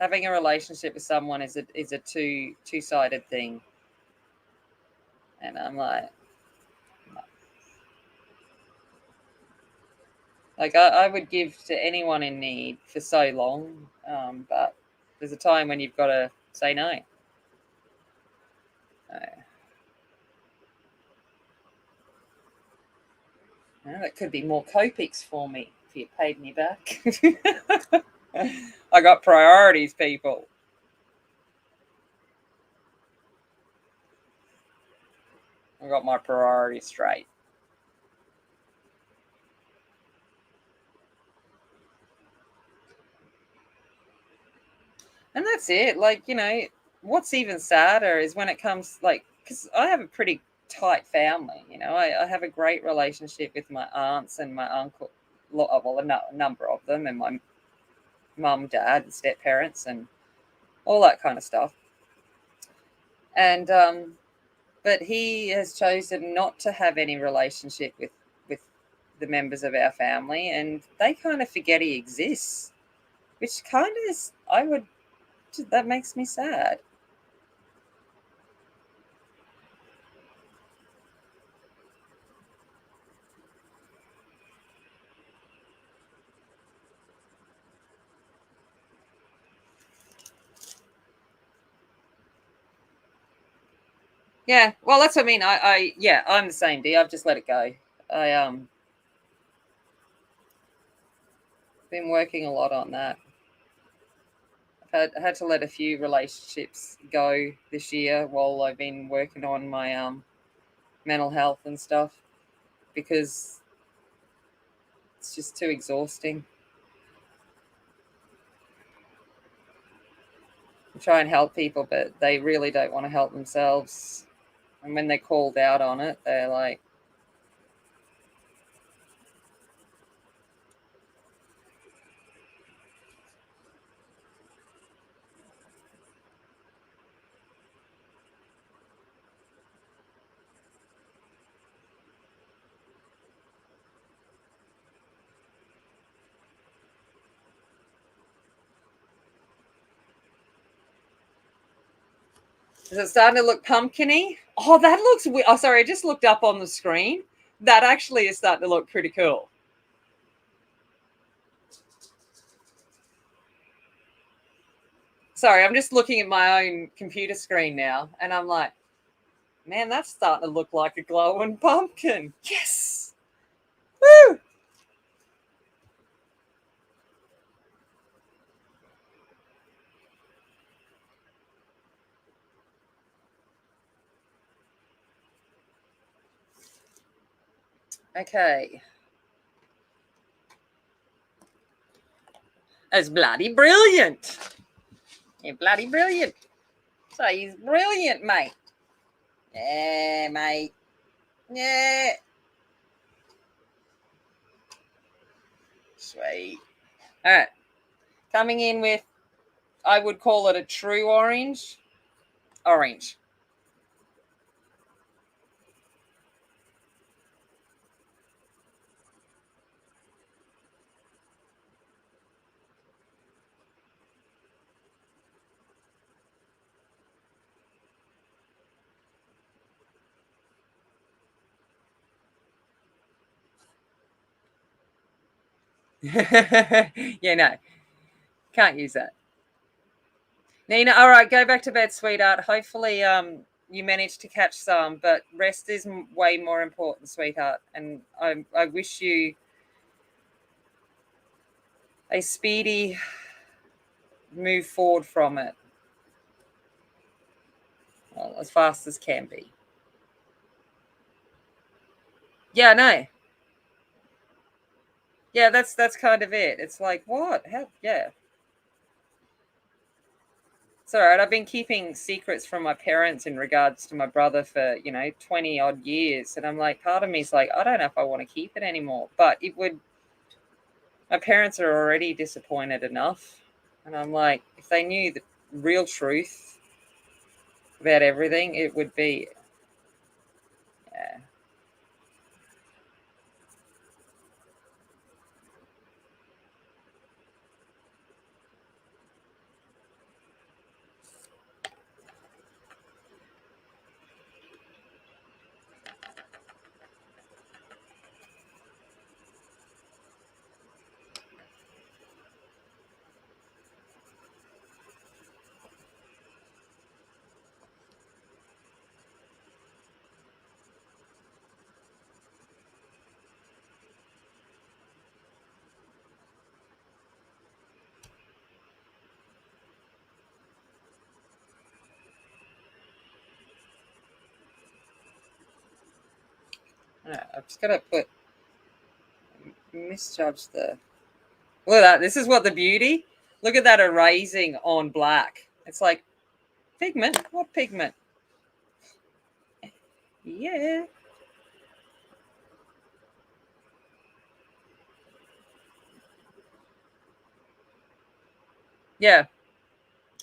Having a relationship with someone is a two-sided thing, and I'm like I would give to anyone in need for so long, but there's a time when you've got to say no. That could be more Copics for me if you paid me back. I got priorities, people. I got my priorities straight. And that's it. Like, what's even sadder is when it comes, like, because I have a pretty tight family. I have a great relationship with my aunts and my uncle, well, a number of them, and my mum, dad, and step parents, and all that kind of stuff. And but he has chosen not to have any relationship with the members of our family, and they kind of forget he exists, which kind of is, that makes me sad. Yeah, well, that's what I mean. Yeah, I'm the same, D. I've just let it go. I been working a lot on that. I've had to let a few relationships go this year while I've been working on my mental health and stuff, because it's just too exhausting. I try and help people, but they really don't want to help themselves. And when they're called out on it, they're like, is it starting to look pumpkiny? Oh, that looks weird. Oh, sorry, I just looked up on the screen. That actually is starting to look pretty cool. Sorry, I'm just looking at my own computer screen now, and I'm like, man, that's starting to look like a glowing pumpkin. Yes! Woo! Okay. That's bloody brilliant. You're bloody brilliant. So he's brilliant, mate. Yeah, mate. Yeah. Sweet. All right. Coming in with, I would call it a true orange. Orange. Yeah, no. Can't use that. Nina, all right, go back to bed, sweetheart. Hopefully, you managed to catch some, but rest is way more important, sweetheart. And I wish you a speedy move forward from it, well, as fast as can be. Yeah, no. Yeah, that's kind of it. It's like, what? How? Yeah. It's all right. I've been keeping secrets from my parents in regards to my brother for, 20 odd years. And I'm like, part of me's like, I don't know if I want to keep it anymore. But it would, my parents are already disappointed enough. And I'm like, if they knew the real truth about everything, it would be, yeah. I've just got to misjudge the. Look at that. This is what the beauty. Look at that erasing on black. It's like pigment. What pigment? Yeah. Yeah.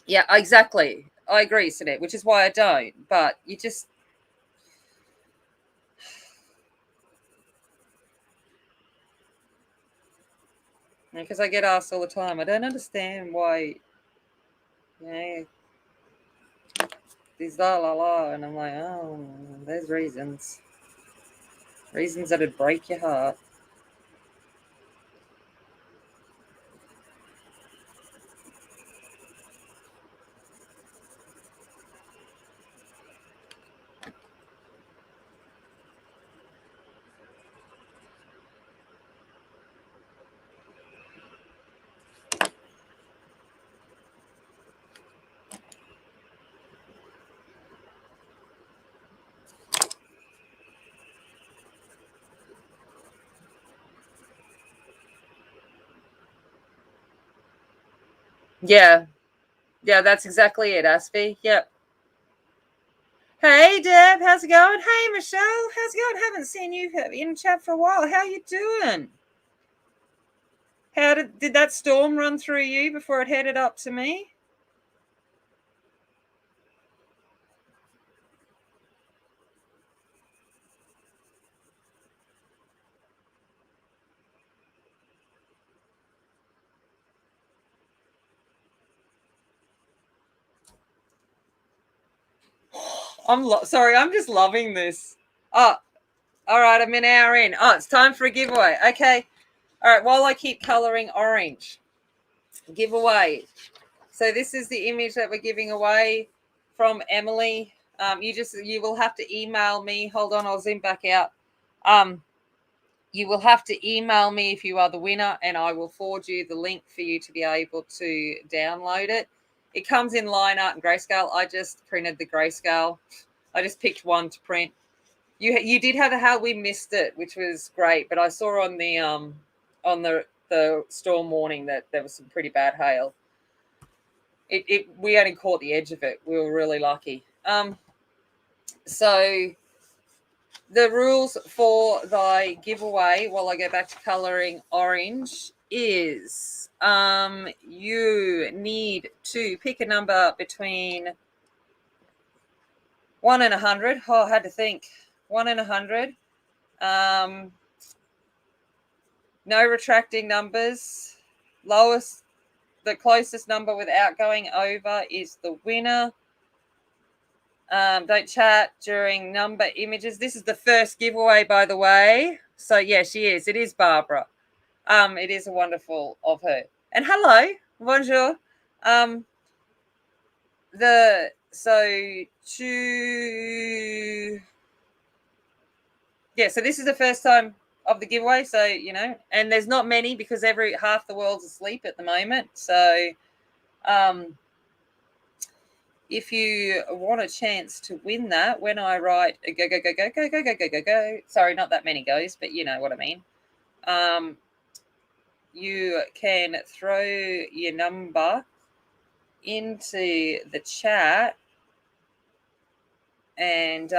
Yeah, exactly. I agree, Sinead, which is why I don't. But you just, because I get asked all the time, I don't understand why, you know, these la la la. And I'm like, oh, there's reasons. Reasons that'd break your heart. Yeah. Yeah, that's exactly it, Aspie. Yep. Hey, Deb, how's it going? Hey, Michelle, how's it going? Haven't seen you in chat for a while. How you doing? How did that storm run through you before it headed up to me? Sorry, I'm just loving this. Oh, all right, I'm an hour in. Oh, it's time for a giveaway. Okay. All right, while I keep coloring orange, giveaway. So this is the image that we're giving away from Emily. You will have to email me. Hold on, I'll zoom back out. You will have to email me if you are the winner, and I will forward you the link for you to be able to download it. It comes in line art and grayscale. I just printed the grayscale. I just picked one to print. You did have a how we missed it, which was great, but I saw on the storm warning that there was some pretty bad hail. We only caught the edge of it. We were really lucky. So the rules for thy giveaway, while I go back to coloring orange, is you need to pick a number between 1 and 100. Oh, I had to think. 1 and 100. No retracting numbers. The closest number without going over is the winner. Don't chat during number images. This is the first giveaway, by the way. So yeah, she is. It is Barbara. It is wonderful of her. And hello, bonjour. The so to yeah. So this is the first time of the giveaway. So and there's not many because half the world's asleep at the moment. So if you want a chance to win that, when I write go, go, go, go, go, go, go, go, go, go, sorry, not that many goes, but you know what I mean. You can throw your number into the chat and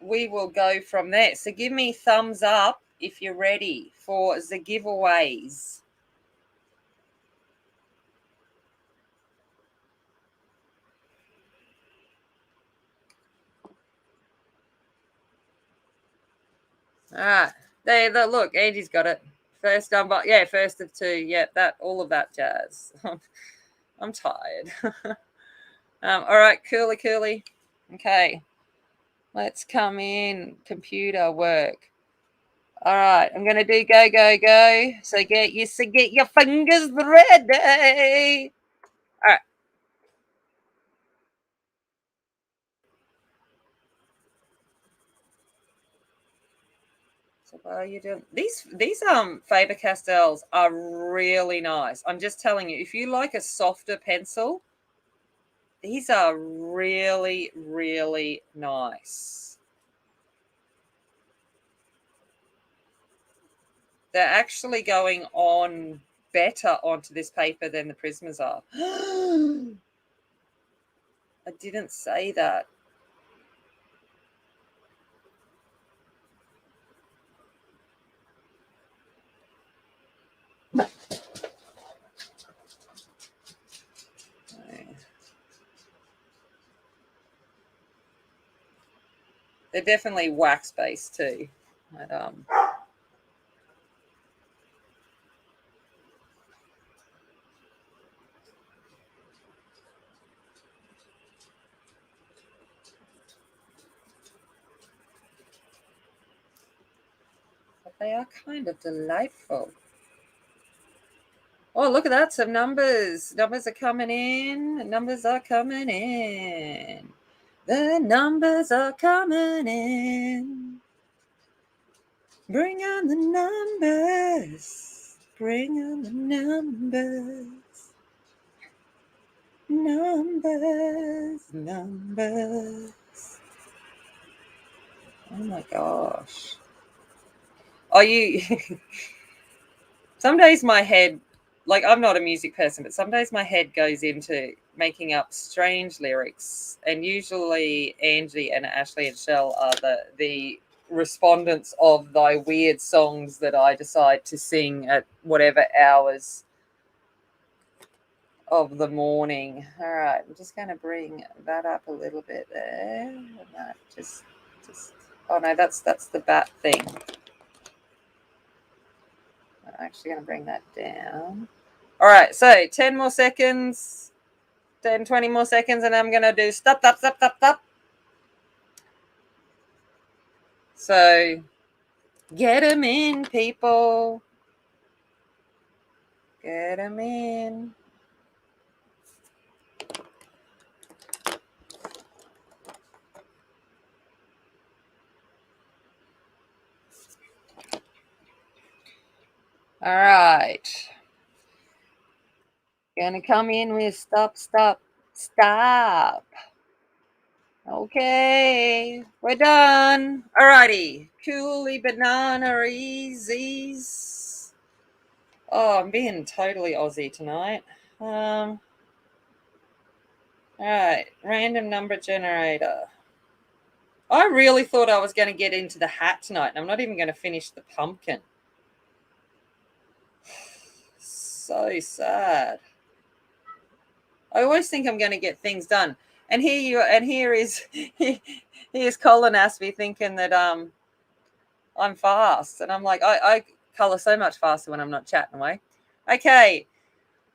we will go from there. So give me thumbs up if you're ready for the giveaways. All right. Look, Angie's got it. First number, yeah, first of two. Yeah, that all of that jazz. I'm tired. All right, curly. Okay. Let's come in. Computer work. All right, I'm gonna do go, go, go. So get your fingers ready. All right. So what are you doing? These Faber-Castells are really nice. I'm just telling you, if you like a softer pencil, these are really, really nice. They're actually going on better onto this paper than the Prismas are. I didn't say that. They're definitely wax based too. But, they are kind of delightful. Oh, look at that. Some numbers. Numbers are coming in. Numbers are coming in. The numbers are coming in. Bring on the numbers. Bring on the numbers. Numbers. Oh my gosh. Are you... Some days my head, like I'm not a music person, but some days my head goes into making up strange lyrics. And usually Angie and Ashley and Shell are the respondents of thy weird songs that I decide to sing at whatever hours of the morning. All right, I'm just going to bring that up a little bit there. No, just oh no, that's the bat thing. I'm actually going to bring that down. All right, so 10 more seconds, 10, 20 more seconds, and I'm going to do stop. So get them in, people. Get them in. All right. Gonna come in with stop. Okay, we're done. Alrighty, coolie banana easies. Oh, I'm being totally Aussie tonight. All right, random number generator. I really thought I was going to get into the hat tonight, and I'm not even going to finish the pumpkin. So sad. I always think I'm going to get things done, and here is Colin Aspie thinking that I'm fast, and I'm like I color so much faster when I'm not chatting away. Okay,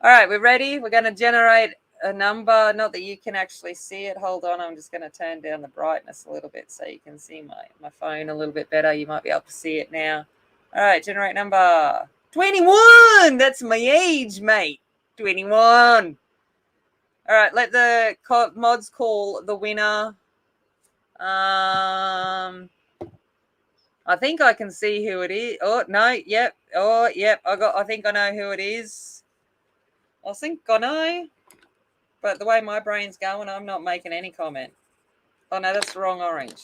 all right, we're ready. We're going to generate a number. Not that you can actually see it. Hold on, I'm just going to turn down the brightness a little bit so you can see my phone a little bit better. You might be able to see it now. All right, generate number 21. That's my age, mate. 21. All right, let the mods call the winner. I think I can see who it is. Oh no, yep. Oh yep. I think I know who it is. I think I know. But the way my brain's going, I'm not making any comment. Oh, no, that's the wrong orange.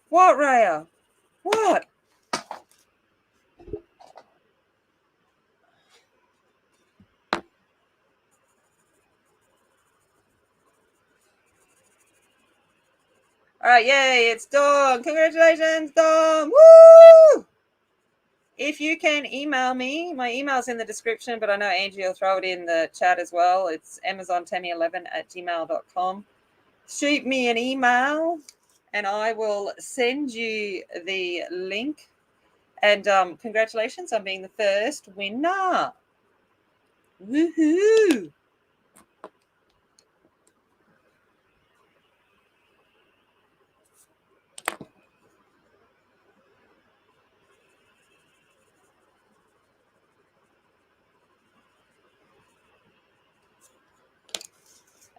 What, Raya? What? All right, yay, it's Dawn. Congratulations, Dawn. Woo! If you can email me, my email's in the description, but I know Angie will throw it in the chat as well. It's amazontammy11@gmail.com. Shoot me an email and I will send you the link. And congratulations on being the first winner. Woohoo!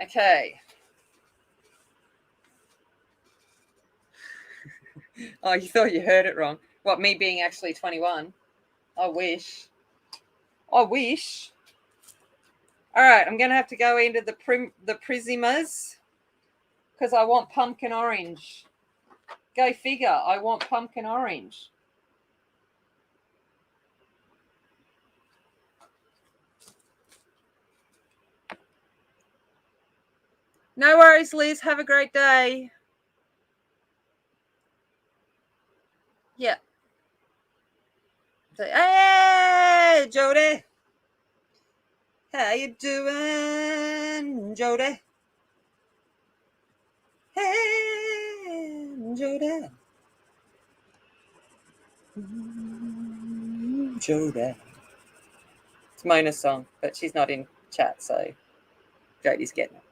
Okay. Oh, you thought you heard it wrong. What, me being actually 21? I wish. I wish. All right, I'm going to have to go into the Prismas because I want pumpkin orange. Go figure. I want pumpkin orange. No worries, Liz. Have a great day. Yeah. Hey, Jody. How you doing, Jody? Hey, Jody. Jody. It's Mona's song, but she's not in chat, so Jody's getting it.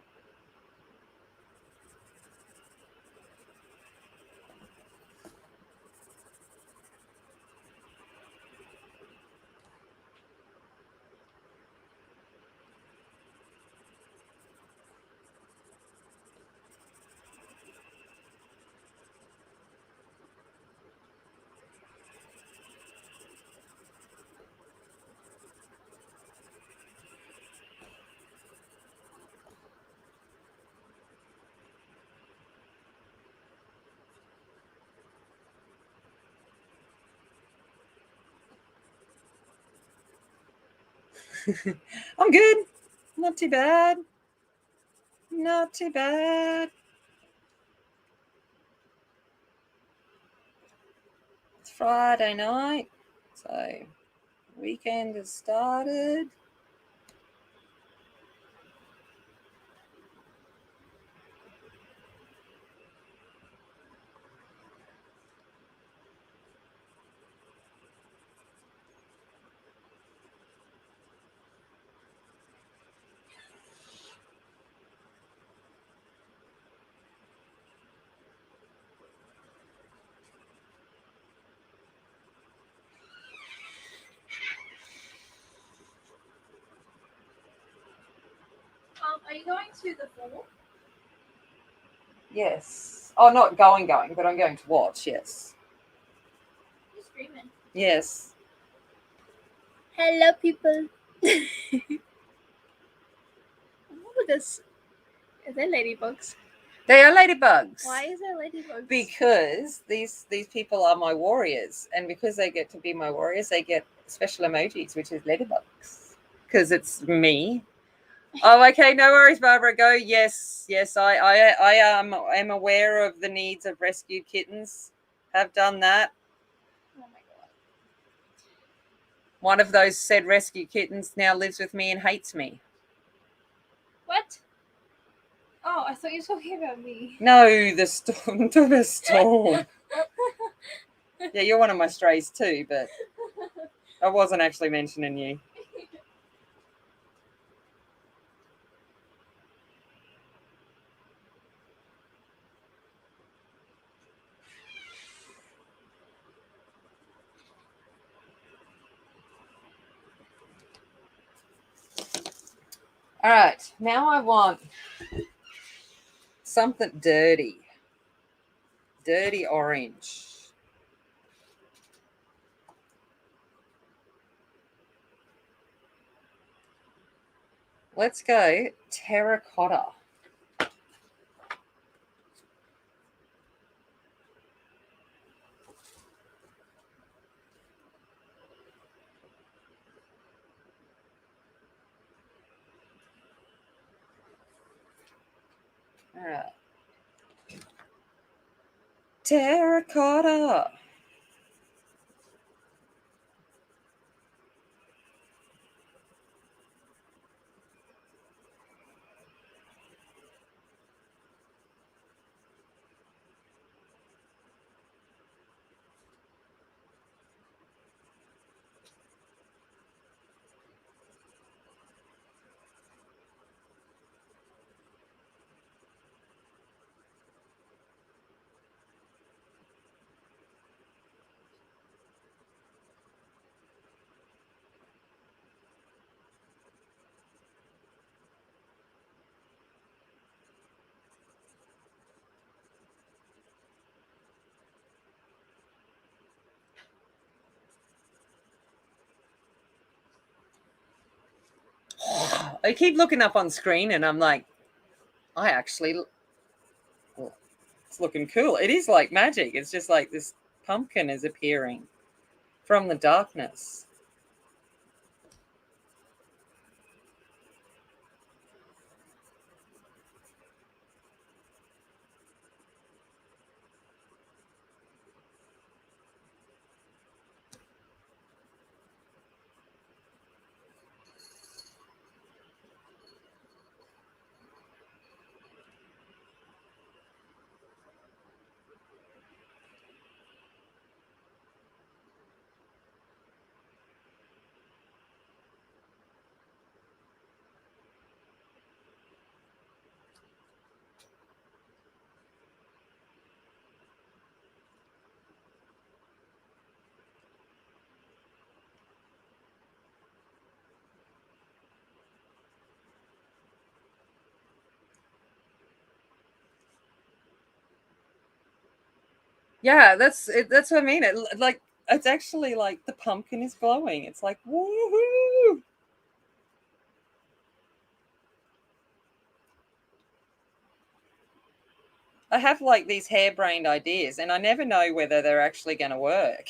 I'm good. Not too bad. Not too bad. It's Friday night, so weekend has started. Are you going to the fall? Yes. Oh, not going, but I'm going to watch, yes. You're screaming. Yes. Hello, people. What are this? Are they ladybugs? They are ladybugs. Why is there ladybugs? Because these people are my warriors, and because they get to be my warriors, they get special emojis, which is ladybugs. Because it's me. Oh, okay, no worries, Barbara. Go. Yes, I am aware of the needs of rescued kittens. Have done that. Oh my god. One of those said rescue kittens now lives with me and hates me. What? Oh, I thought you were talking about me. No, the storm. The storm. Yeah, you're one of my strays too, but I wasn't actually mentioning you. All right, now I want something dirty. Dirty orange. Let's go terracotta. All right. Terracotta. I keep looking up on screen and I'm like, I actually, it's looking cool. It is like magic. It's just like this pumpkin is appearing from the darkness. Yeah, that's it. That's what I mean. Like it's actually like the pumpkin is glowing. It's like woohoo! I have like these harebrained ideas, and I never know whether they're actually going to work.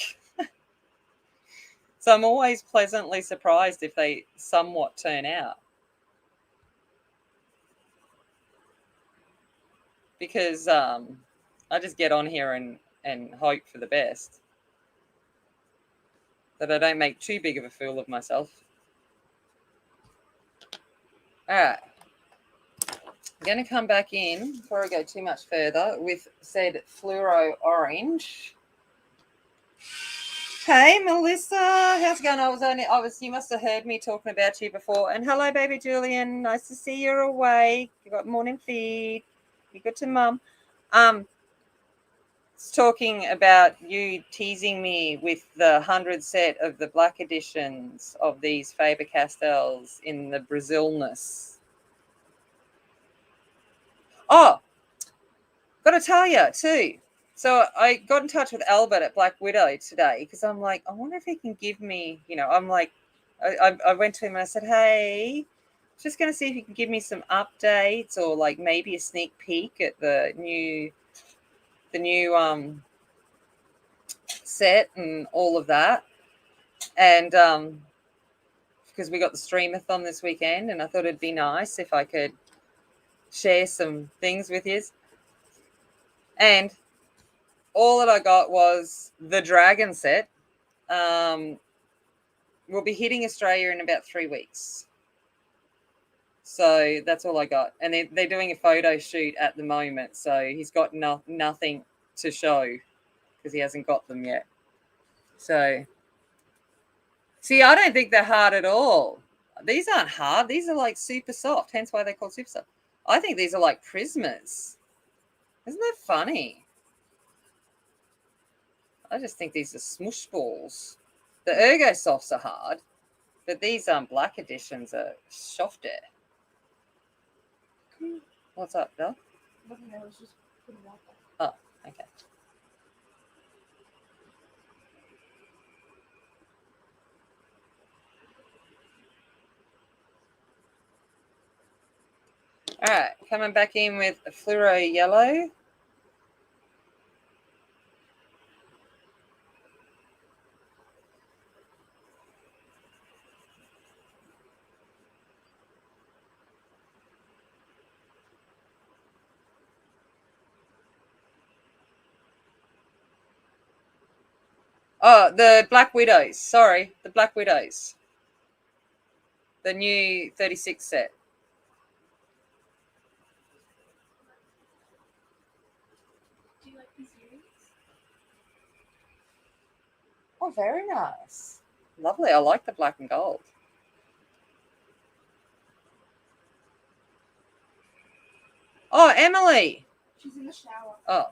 So I'm always pleasantly surprised if they somewhat turn out, because I just get on here and hope for the best, that I don't make too big of a fool of myself. All right. I'm going to come back in before I go too much further with said fluoro orange. Hey Melissa, how's it going? You must have heard me talking about you before. And hello, baby Julian. Nice to see you're awake. You got morning feed. You good to mum. It's talking about you teasing me with the 100 set of the black editions of these Faber-Castells in the Brazilness. Oh, got to tell you too. So I got in touch with Albert at Black Widow today because I'm like, I wonder if he can give me, I'm like, I went to him and I said, hey, just going to see if you can give me some updates or like maybe a sneak peek at the new set and all of that. And because we got the streamathon this weekend, and I thought it'd be nice if I could share some things with you. And all that I got was the dragon set. We'll be hitting Australia in about 3 weeks. So that's all I got. And they're doing a photo shoot at the moment. So he's got nothing to show because he hasn't got them yet. So, see, I don't think they're hard at all. These aren't hard. These are like super soft. Hence why they're called super soft. I think these are like prismas. Isn't that funny? I just think these are smush balls. The Ergo Softs are hard, but these black editions are softer. What's up, Doc? Oh, okay. All right, coming back in with a fluoro yellow. Oh, the Black Widows. Sorry, the Black Widows. The new 36 set. Do you like these earrings? Oh, very nice. Lovely. I like the black and gold. Oh, Emily. She's in the shower. Oh.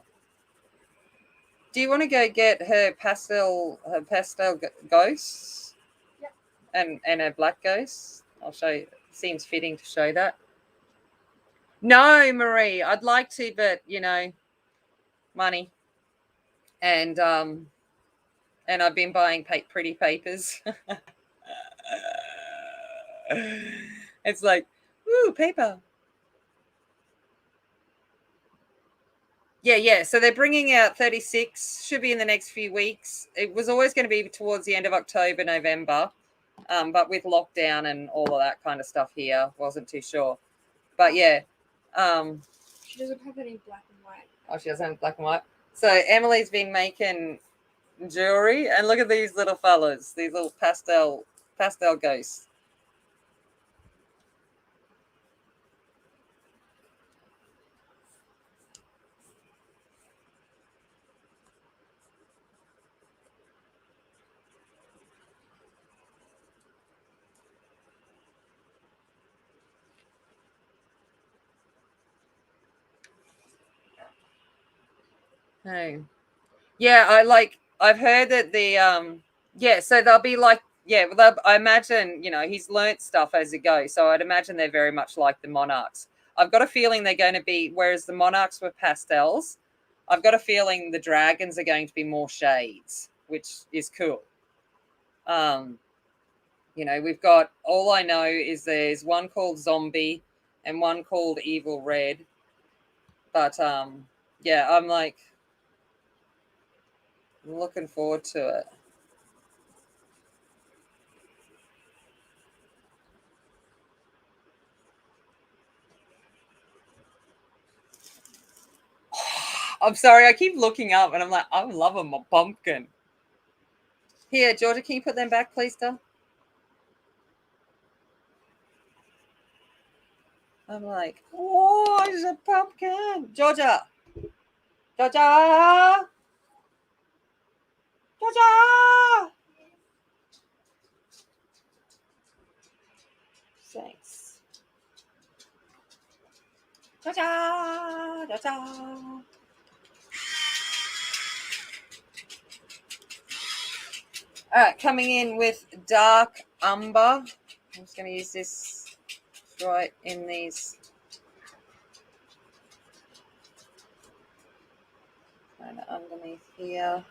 Do you want to go get her pastel ghosts? Yep. And her black ghosts? I'll show you. Seems fitting to show that. No, Marie, I'd like to, but money. And I've been buying pretty papers. It's like, ooh, paper. Yeah. So they're bringing out 36. Should be in the next few weeks. It was always going to be towards the end of October, November, but with lockdown and all of that kind of stuff here, wasn't too sure. But yeah, She doesn't have any black and white. oh, she doesn't have black and white. So Emily's been making jewelry, and look at these little fellas, these little pastel ghosts. Hey. Yeah, I've heard that so they'll be like I imagine, he's learnt stuff as he goes. So I'd imagine they're very much like the Monarchs. I've got a feeling they're going to be, whereas the Monarchs were pastels, I've got a feeling the dragons are going to be more shades, which is cool. We've got, all I know is there's one called Zombie and one called Evil Red. But yeah, I'm looking forward to it. I'm sorry, I keep looking up and I'm like, I'm loving my pumpkin. Here, Georgia, can you put them back, please, Dom? I'm like, oh, it's a pumpkin. Georgia. Georgia. Georgia. Thanks. Georgia. Georgia. All right, coming in with dark umber. I'm just going to use this right in these. Kind of underneath here.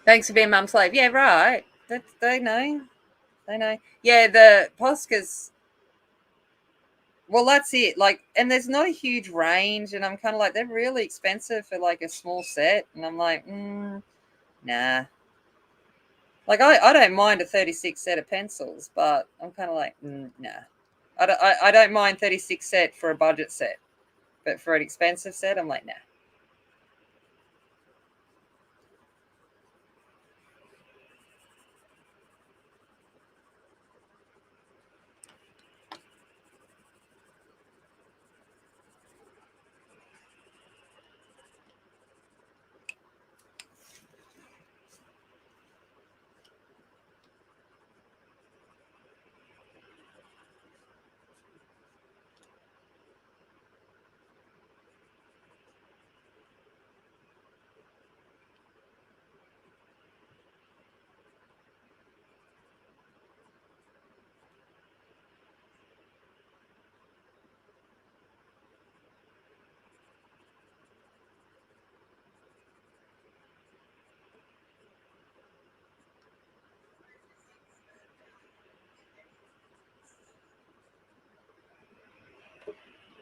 Thanks for being mum slave. Yeah, right. They know. They know. Yeah, the Poscas. Well, that's it. And there's not a huge range, and I'm kind of like, they're really expensive for like a small set, and I'm like, nah. Like, I don't mind a 36 set of pencils, but I'm kind of like, nah. I don't mind 36 set for a budget set, but for an expensive set, I'm like, nah.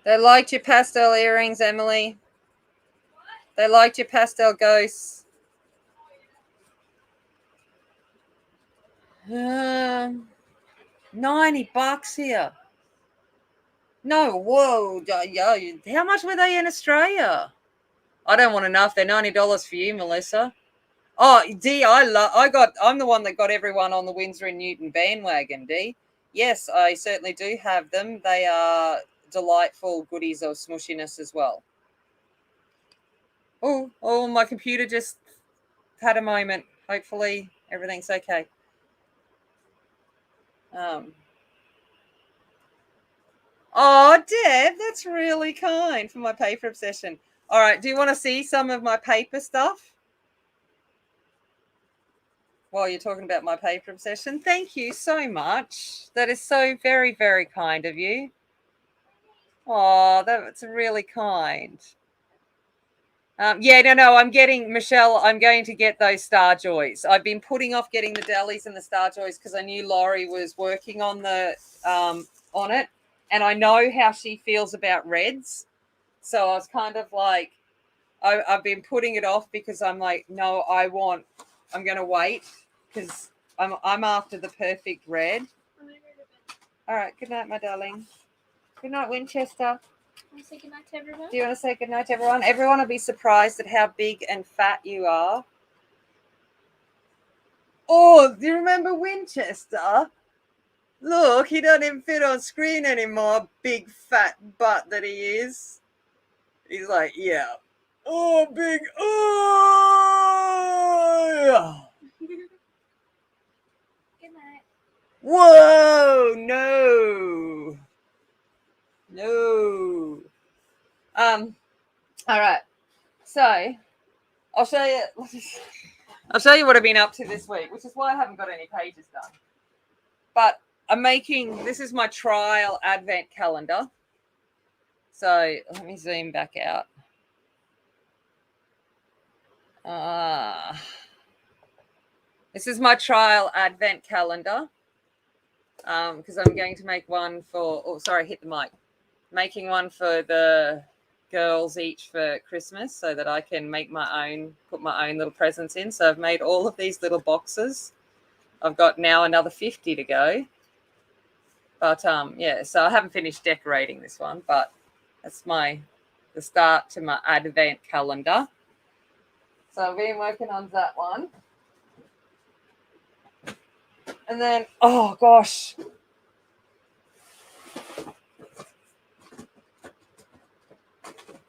They liked your pastel earrings, Emily. They liked your pastel ghosts. $90 here. No, whoa. How much were they in Australia? I don't want to know if they're $90 for you, Melissa. Oh, Dee, I'm the one that got everyone on the Windsor and Newton bandwagon, Dee. Yes, I certainly do have them. They are delightful goodies of smushiness as well. Oh, my computer just had a moment. Hopefully everything's okay. Oh, Deb, that's really kind for my paper obsession. All right, do you want to see some of my paper stuff? While you're talking about my paper obsession, thank you so much. That is so very, very kind of you. Oh, that's really kind. No, I'm getting, Michelle, I'm going to get those Star Joys. I've been putting off getting the delis and the Star Joys because I knew Laurie was working on on it, and I know how she feels about reds. So I was kind of like, I've been putting it off because I'm like, no, I'm going to wait because I'm after the perfect red. All right, good night, my darling. Good night, Winchester. Want to say goodnight to everyone? Do you want to say goodnight to everyone? Everyone will be surprised at how big and fat you are. Oh, do you remember Winchester? Look, he doesn't even fit on screen anymore, big fat butt that he is. He's like, yeah. Oh, big. Oh! Good night. Whoa, no. No. All right. So, I'll show you what I've been up to this week, which is why I haven't got any pages done. But this is my trial advent calendar. So let me zoom back out. This is my trial advent calendar. Because I'm going to make one hit the mic. Making one for the girls each for Christmas so that I can put my own little presents in. So I've made all of these little boxes. I've got now another 50 to go. But so I haven't finished decorating this one, but that's the start to my advent calendar. So I've been working on that one. And then, oh gosh.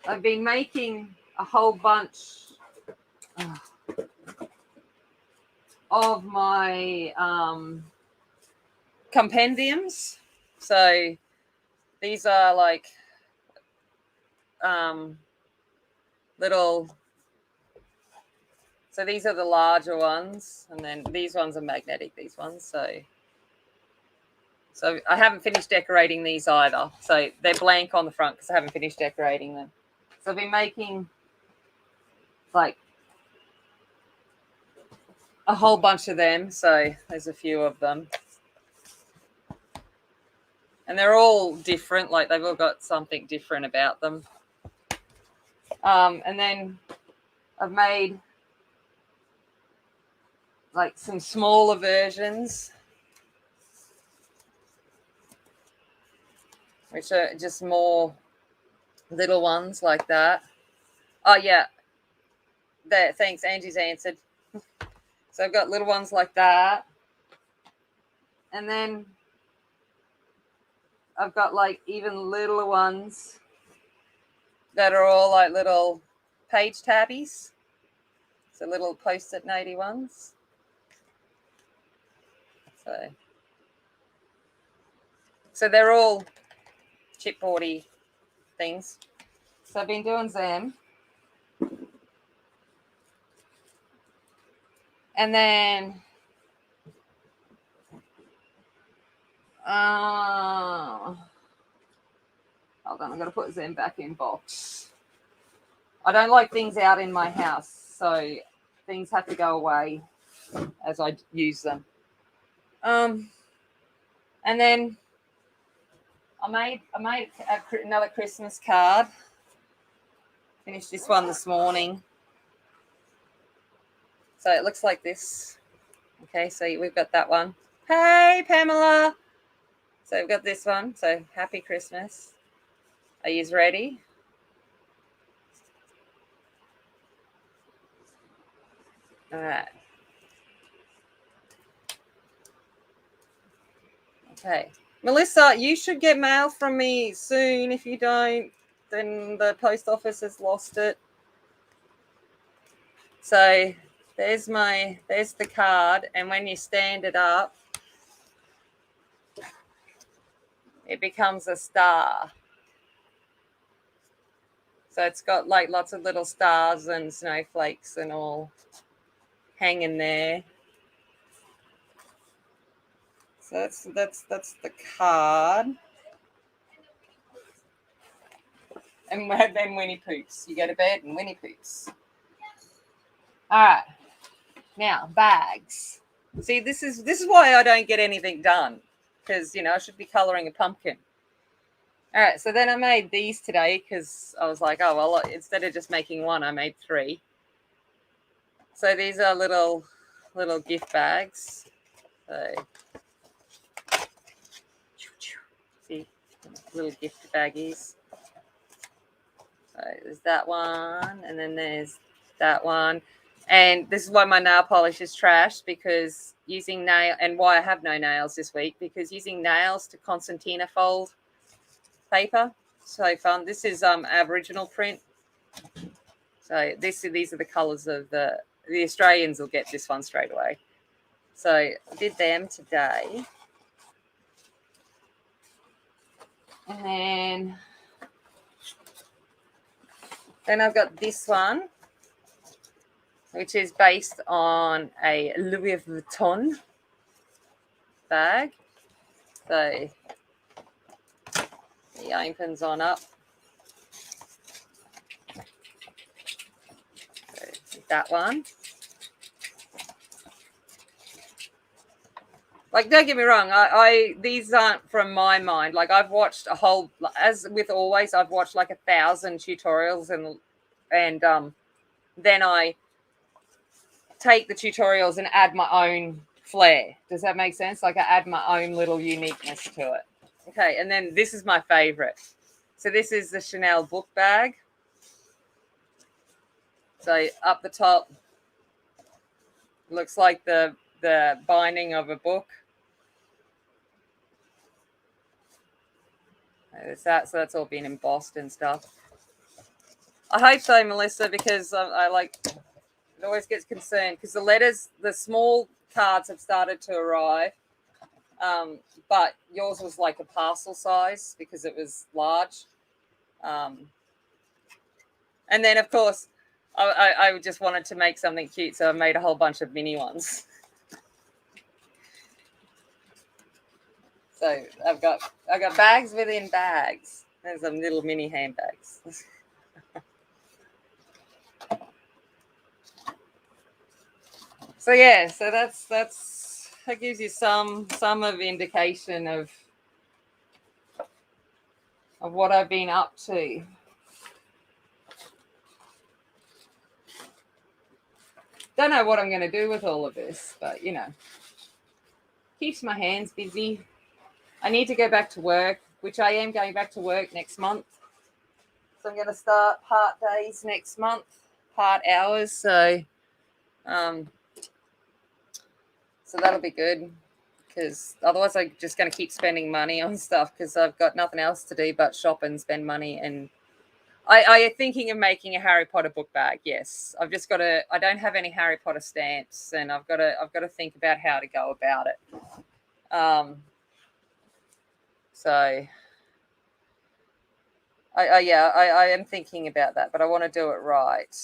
I've been making a whole bunch of my compendiums. So these are like little. So these are the larger ones, and then these ones are magnetic. These ones, so I haven't finished decorating these either. So they're blank on the front because I haven't finished decorating them. So I've been making like a whole bunch of them. So there's a few of them. And they're all different. Like they've all got something different about them. And then I've made like some smaller versions, which are just more little ones like that. Oh, yeah. There, thanks. Angie's answered. So I've got little ones like that. And then I've got like even littler ones that are all like little page tabbies. So little post-it note-y ones. So they're all chipboardy things. So I've been doing them. And then hold on, I'm going to put Zen back in box. I don't like things out in my house, so things have to go away as I use them. And then I made another Christmas card. Finished this one this morning. So it looks like this. Okay, so we've got that one. Hey, Pamela. So we've got this one. So happy Christmas. Are you ready? All right. Okay. Melissa, you should get mail from me soon. If you don't, then the post office has lost it. So there's the card, and when you stand it up, it becomes a star. So it's got like lots of little stars and snowflakes and all hanging there. So that's the card. And then Winnie Poops. You go to bed and Winnie Poops. All right. Now bags. See, this is why I don't get anything done, because I should be coloring a pumpkin. All right. So then I made these today because I was like, oh well, instead of just making one, I made 3. So these are little gift bags. So see, little gift baggies. So there's that one, and then there's that one. And this is why my nail polish is trashed, because using and why I have no nails this week, because using nails to concertina fold paper, so fun. This is Aboriginal print. So these are the colours of the Australians will get this one straight away. So I did them today. And then I've got this one, which is based on a Louis Vuitton bag. So the opens on up. So that one. Like, don't get me wrong, I these aren't from my mind. Like, I've watched as with always, I've watched like 1,000 tutorials, and then I take the tutorials and add my own flair. Does that make sense? Like, I add my own little uniqueness to it. Okay, and then this is my favorite. So this is the Chanel book bag. So up the top looks like the binding of a book. There's that, so that's all been embossed and stuff. I hope so, Melissa, because I like it always gets concerned because the small cards have started to arrive, but yours was like a parcel size because it was large, and then of course I just wanted to make something cute, so I made a whole bunch of mini ones. So I've got bags within bags. There's some little mini handbags. So yeah, so that gives you some of indication of what I've been up to. Don't know what I'm going to do with all of this, but keeps my hands busy. I need to go back to work, which I am going back to work next month. So I'm going to start part days next month, part hours. So that'll be good, because otherwise I'm just going to keep spending money on stuff because I've got nothing else to do but shop and spend money. And I am thinking of making a Harry Potter book bag. Yes, I've just got to. I don't have any Harry Potter stamps, and I've got to think about how to go about it. So I am thinking about that, but I want to do it right.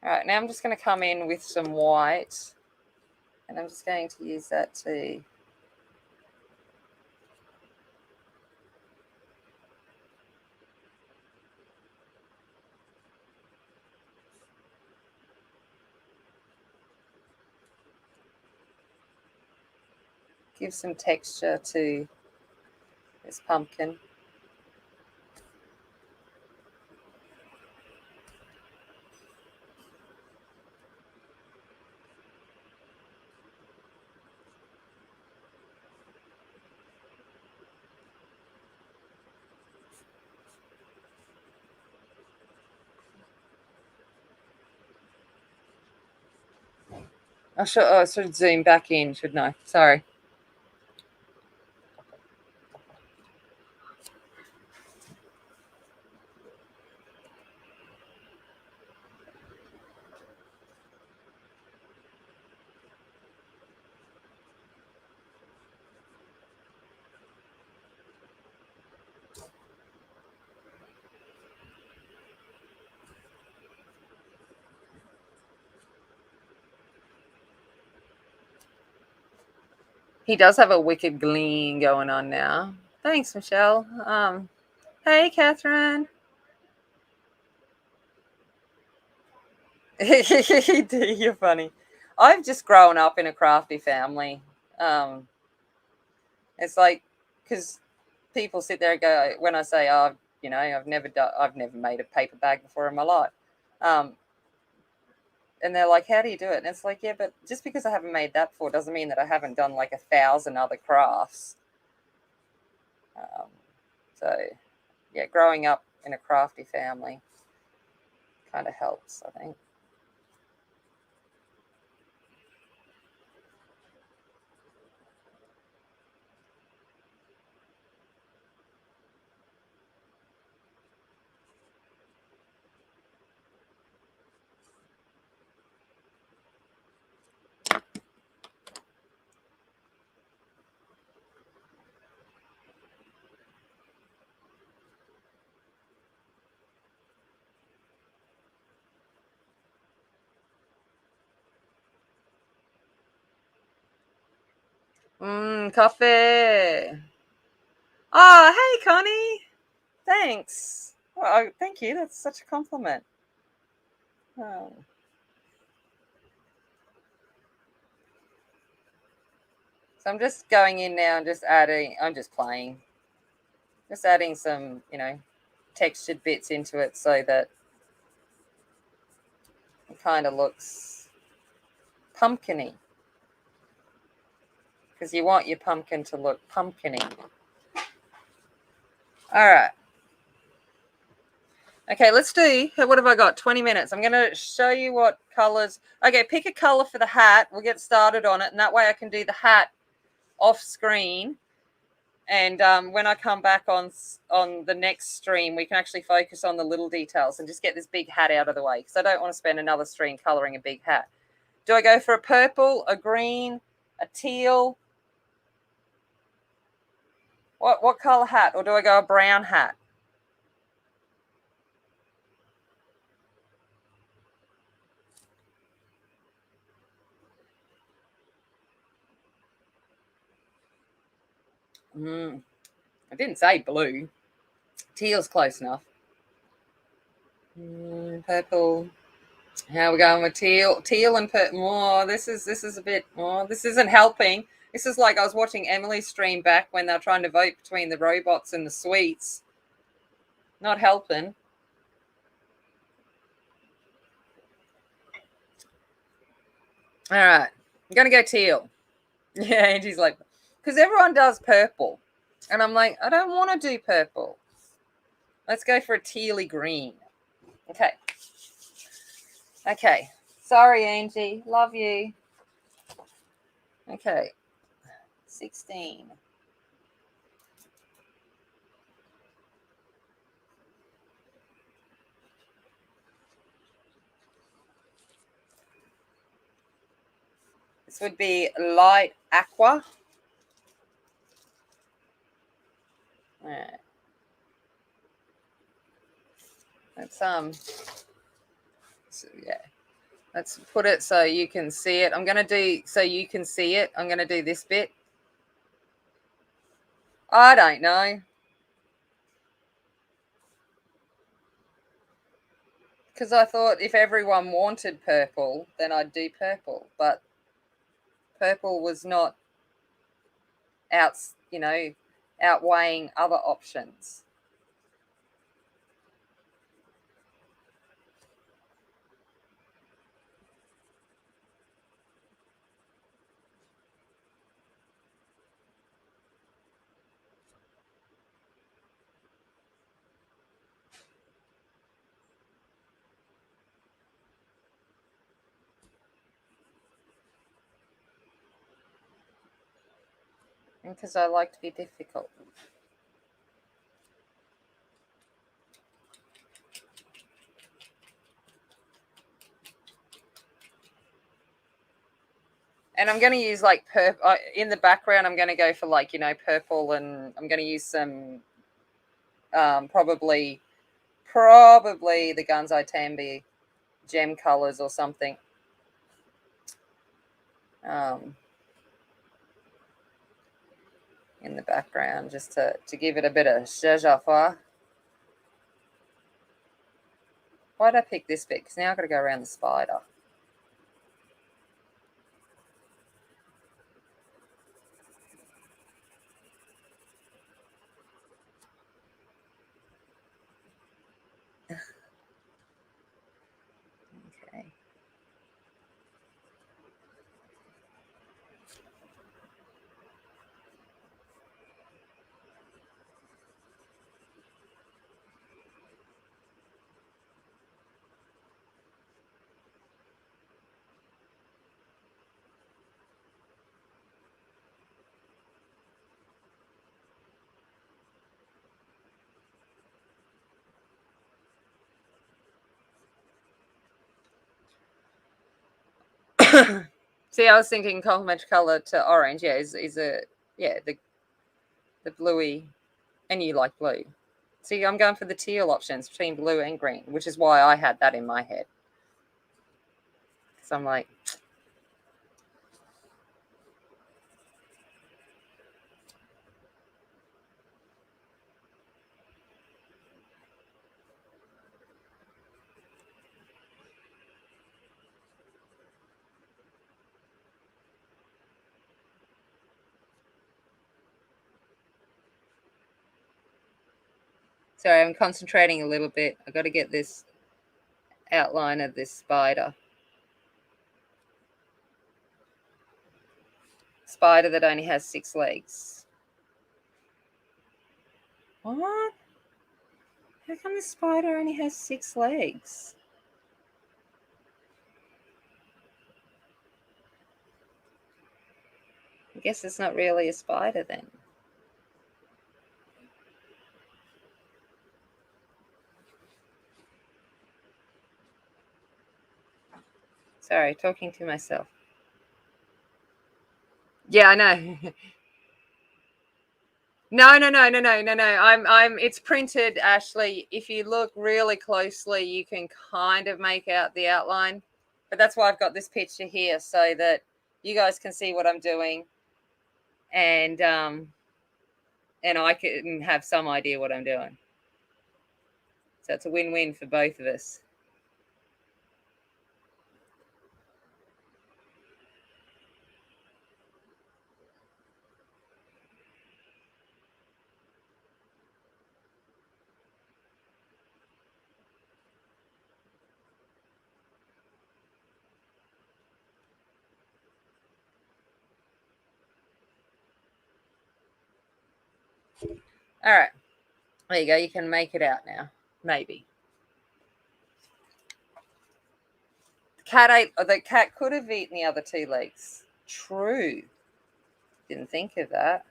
All right, now I'm just going to come in with some white, and I'm just going to use that to give some texture to this pumpkin. I should zoom back in, shouldn't I? Sorry. He does have a wicked gleam going on now. Thanks, Michelle. Hey, Catherine. You're funny. I've just grown up in a crafty family. It's like, because people sit there and go, when I say, oh, I've never made a paper bag before in my life. And they're like, how do you do it? And it's like, yeah, but just because I haven't made that before doesn't mean that I haven't done like 1,000 other crafts. So, yeah, growing up in a crafty family kind of helps, I think. Coffee. Oh, hey, Connie. Thanks. Well, thank you. That's such a compliment. Oh. So I'm just going in now and I'm just playing. Just adding some, textured bits into it so that it kind of looks pumpkin-y. Because you want your pumpkin to look pumpkin-y. All right. Okay, let's do, what have I got? 20 minutes. I'm going to show you what colors. Okay, pick a color for the hat. We'll get started on it. And that way I can do the hat off screen. And when I come back on the next stream, we can actually focus on the little details and just get this big hat out of the way. Because I don't want to spend another stream coloring a big hat. Do I go for a purple, a green, a teal? What color hat? Or do I go a brown hat? I didn't say blue. Teal's close enough. Purple. How are we going with teal? Teal and purple. Oh, this is a bit. Oh, this isn't helping. This is like I was watching Emily's stream back when they were trying to vote between the robots and the sweets. Not helping. All right, I'm gonna go teal. Yeah, Angie's like, because everyone does purple, and I'm like, I don't want to do purple. Let's go for a tealy green. Okay. Okay. Sorry, Angie. Love you. Okay. 16. This would be light aqua. All right. Let's so, yeah. Let's put it so you can see it. I'm gonna do so you can see it. I'm gonna do this bit. I don't know. Because I thought if everyone wanted purple, then I'd do purple. But purple was not outweighing other options. Because I like to be difficult. And I'm going to use like purple in the background. I'm going to go for like, purple, and I'm going to use some probably the Gunzai Tambi gem colors or something. In the background, just to give it a bit of zhezha. Why'd I pick this bit? Because now I've got to go around the spider. Okay. See, I was thinking complementary color to orange. Yeah, is the bluey, and you like blue. See, I'm going for the teal options between blue and green, which is why I had that in my head. So I'm like, sorry, I'm concentrating a little bit. I've got to get this outline of this spider. Spider that only has 6 legs. What? How come the spider only has 6 legs? I guess it's not really a spider then. Sorry, talking to myself. Yeah, I know. No. It's printed, Ashley. If you look really closely, you can kind of make out the outline. But that's why I've got this picture here, so that you guys can see what I'm doing, and I can have some idea what I'm doing. So it's a win-win for both of us. All right. There you go. You can make it out now. Maybe. The cat could have eaten the other 2 legs. True. Didn't think of that.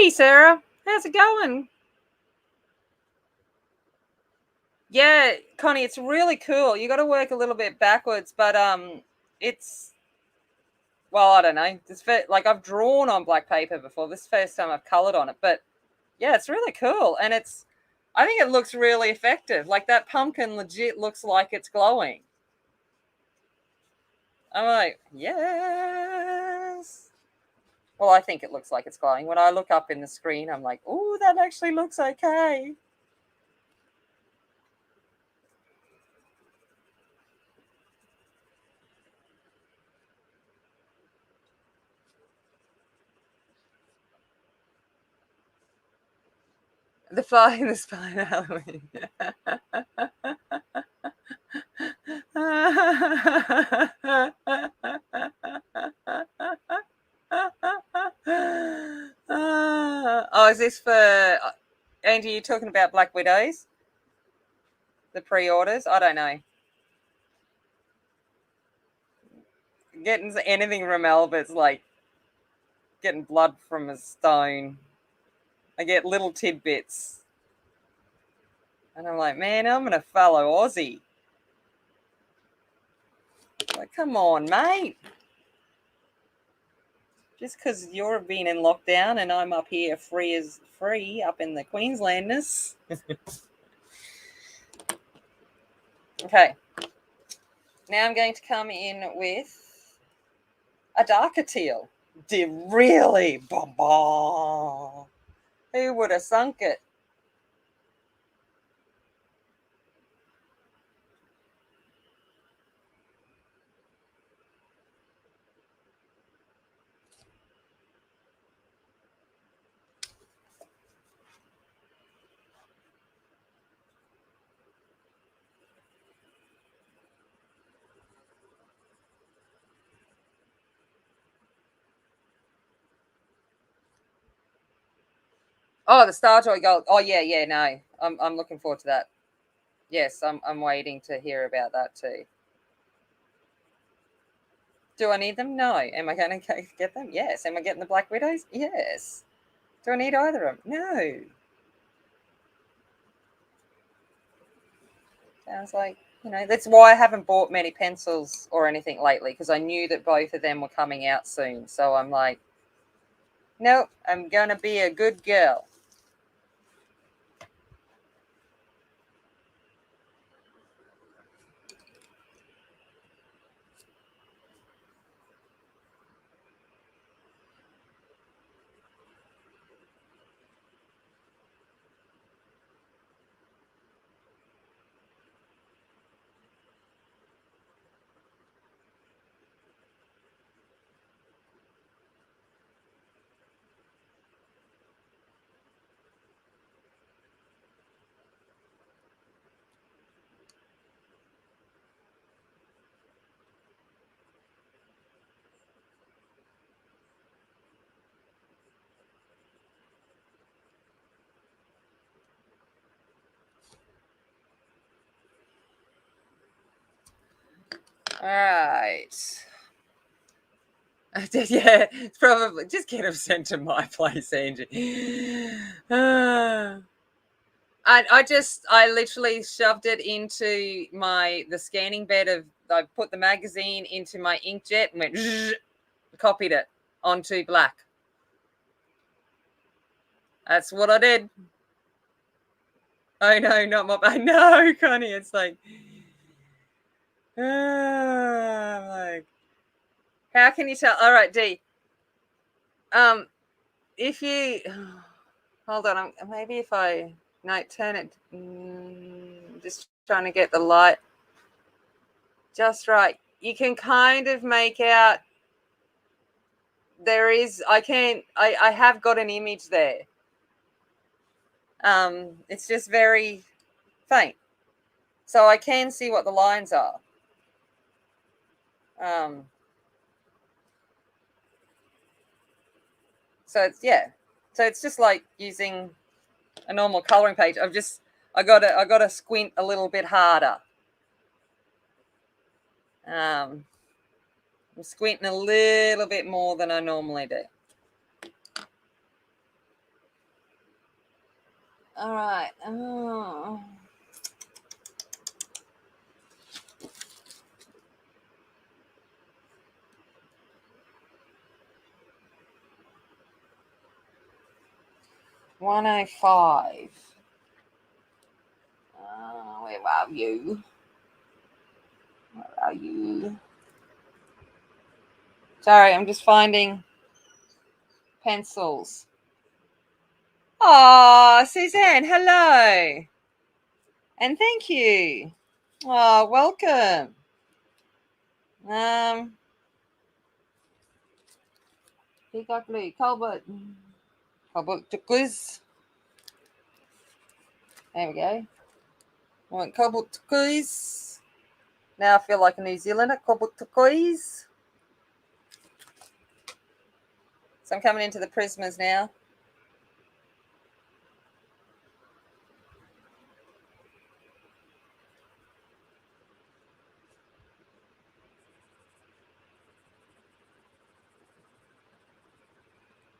Hey, Sarah. How's it going? Yeah, Connie, it's really cool. You got to work a little bit backwards, but it's well, I don't know. Like I've drawn on black paper before. This is the first time I've colored on it, but yeah, it's really cool, and I think it looks really effective. Like that pumpkin legit looks like it's glowing. I'm like, yes. Well, I think it looks like it's glowing. When I look up in the screen, I'm like, oh, that actually looks okay. The fly in the spine Halloween. Oh, is this for Andy? You talking about Black Widows? The pre-orders? I don't know. Getting anything from Albert's like getting blood from a stone. I get little tidbits, and I'm like, man, I'm gonna follow Aussie. Like, come on, mate. Just because you're being in lockdown and I'm up here free as free up in the Queenslandness. Okay. Now I'm going to come in with a darker teal. Really? Bah. Who would have sunk it? Oh, the Star Joy Gold. Oh yeah, no. I'm looking forward to that. Yes, I'm waiting to hear about that too. Do I need them? No. Am I going to get them? Yes. Am I getting the Black Widows? Yes. Do I need either of them? No. Sounds like, that's why I haven't bought many pencils or anything lately, because I knew that both of them were coming out soon. So I'm like, nope, I'm going to be a good girl. All right. Yeah, it's probably just get them sent to my place, Angie. I literally shoved it into the scanning bed I put the magazine into my inkjet and went copied it onto black. That's what I did. Oh no, not my. I know, Connie. It's like, like, how can you tell? All right, D. If you hold on, maybe if I turn it. Just trying to get the light just right. You can kind of make out there is. I have got an image there. It's just very faint, so I can see what the lines are. So it's just like using a normal coloring page. I gotta squint a little bit harder. I'm squinting a little bit more than I normally do. All right. Oh. $105. Where are you? Where are you? Sorry, I'm just finding pencils. Oh, Suzanne, hello. And thank you. Oh, welcome. Peacock Blue, Colbert Tuckers. There we go. I want Colbert Tuckers. Now I feel like a New Zealander. Colbert Tuckers. So I'm coming into the Prismas now.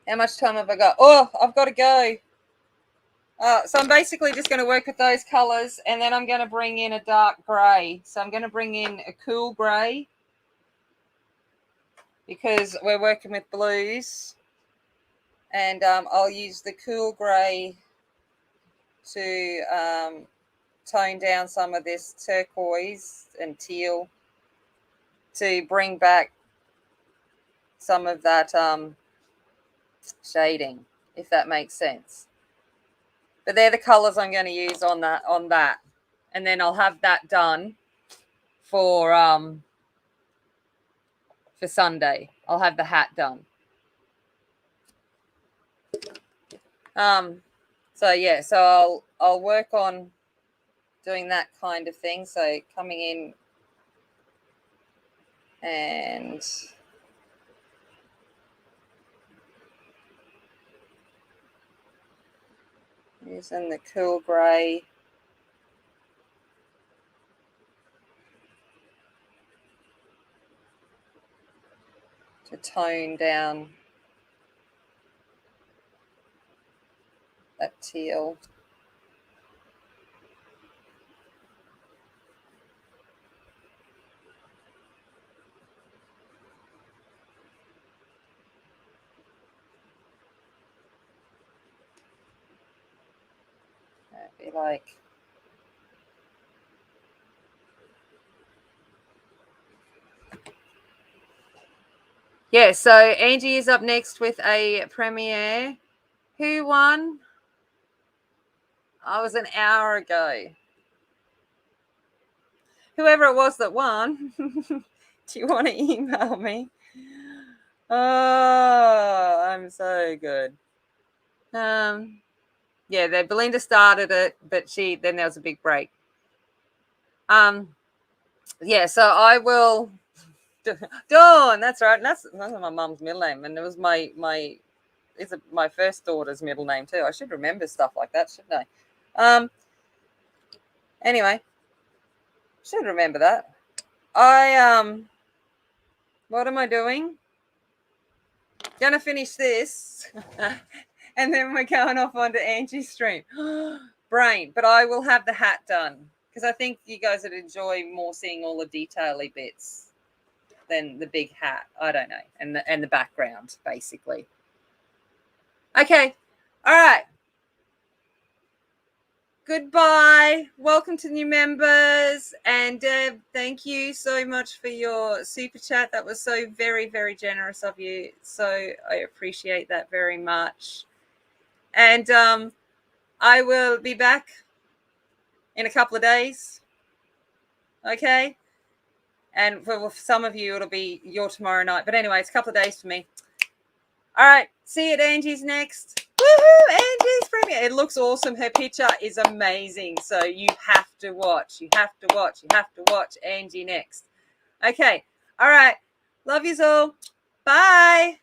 How much time have I got? Oh, I've got to go. So I'm basically just going to work with those colours, and then I'm going to bring in a dark grey. So I'm going to bring in a cool grey because we're working with blues, and I'll use the cool grey to tone down some of this turquoise and teal to bring back some of that shading, if that makes sense. But they're the colours I'm going to use on that, and then I'll have that done for Sunday. I'll have the hat done. So yeah, so I'll work on doing that kind of thing. So coming in and using the cool grey to tone down that teal. That'd be like yeah, so Angie is up next with a premiere. Who won? I was an hour ago. Whoever it was that won, do you want to email me? Oh, I'm so good. Yeah, Belinda started it, but then there was a big break. Yeah, so I will. Dawn, that's right. That's my mum's middle name, and it was my first daughter's middle name too. I should remember stuff like that, shouldn't I? Anyway, should remember that. What am I doing? Gonna finish this, and then we're going off onto Angie's stream. Brain, but I will have the hat done because I think you guys would enjoy more seeing all the detaily bits than the big hat. I don't know, and the background basically. Okay, all right. Goodbye. Welcome to new members. And Deb, thank you so much for your super chat. That was so very, very generous of you. So I appreciate that very much. And I will be back in a couple of days. Okay. And for some of you, it'll be your tomorrow night. But anyway, it's a couple of days for me. All right. See you at Angie's next. Woohoo! Angie's premiere. It looks awesome. Her picture is amazing. So you have to watch. You have to watch. You have to watch Angie next. Okay. All right. Love yous all. Bye.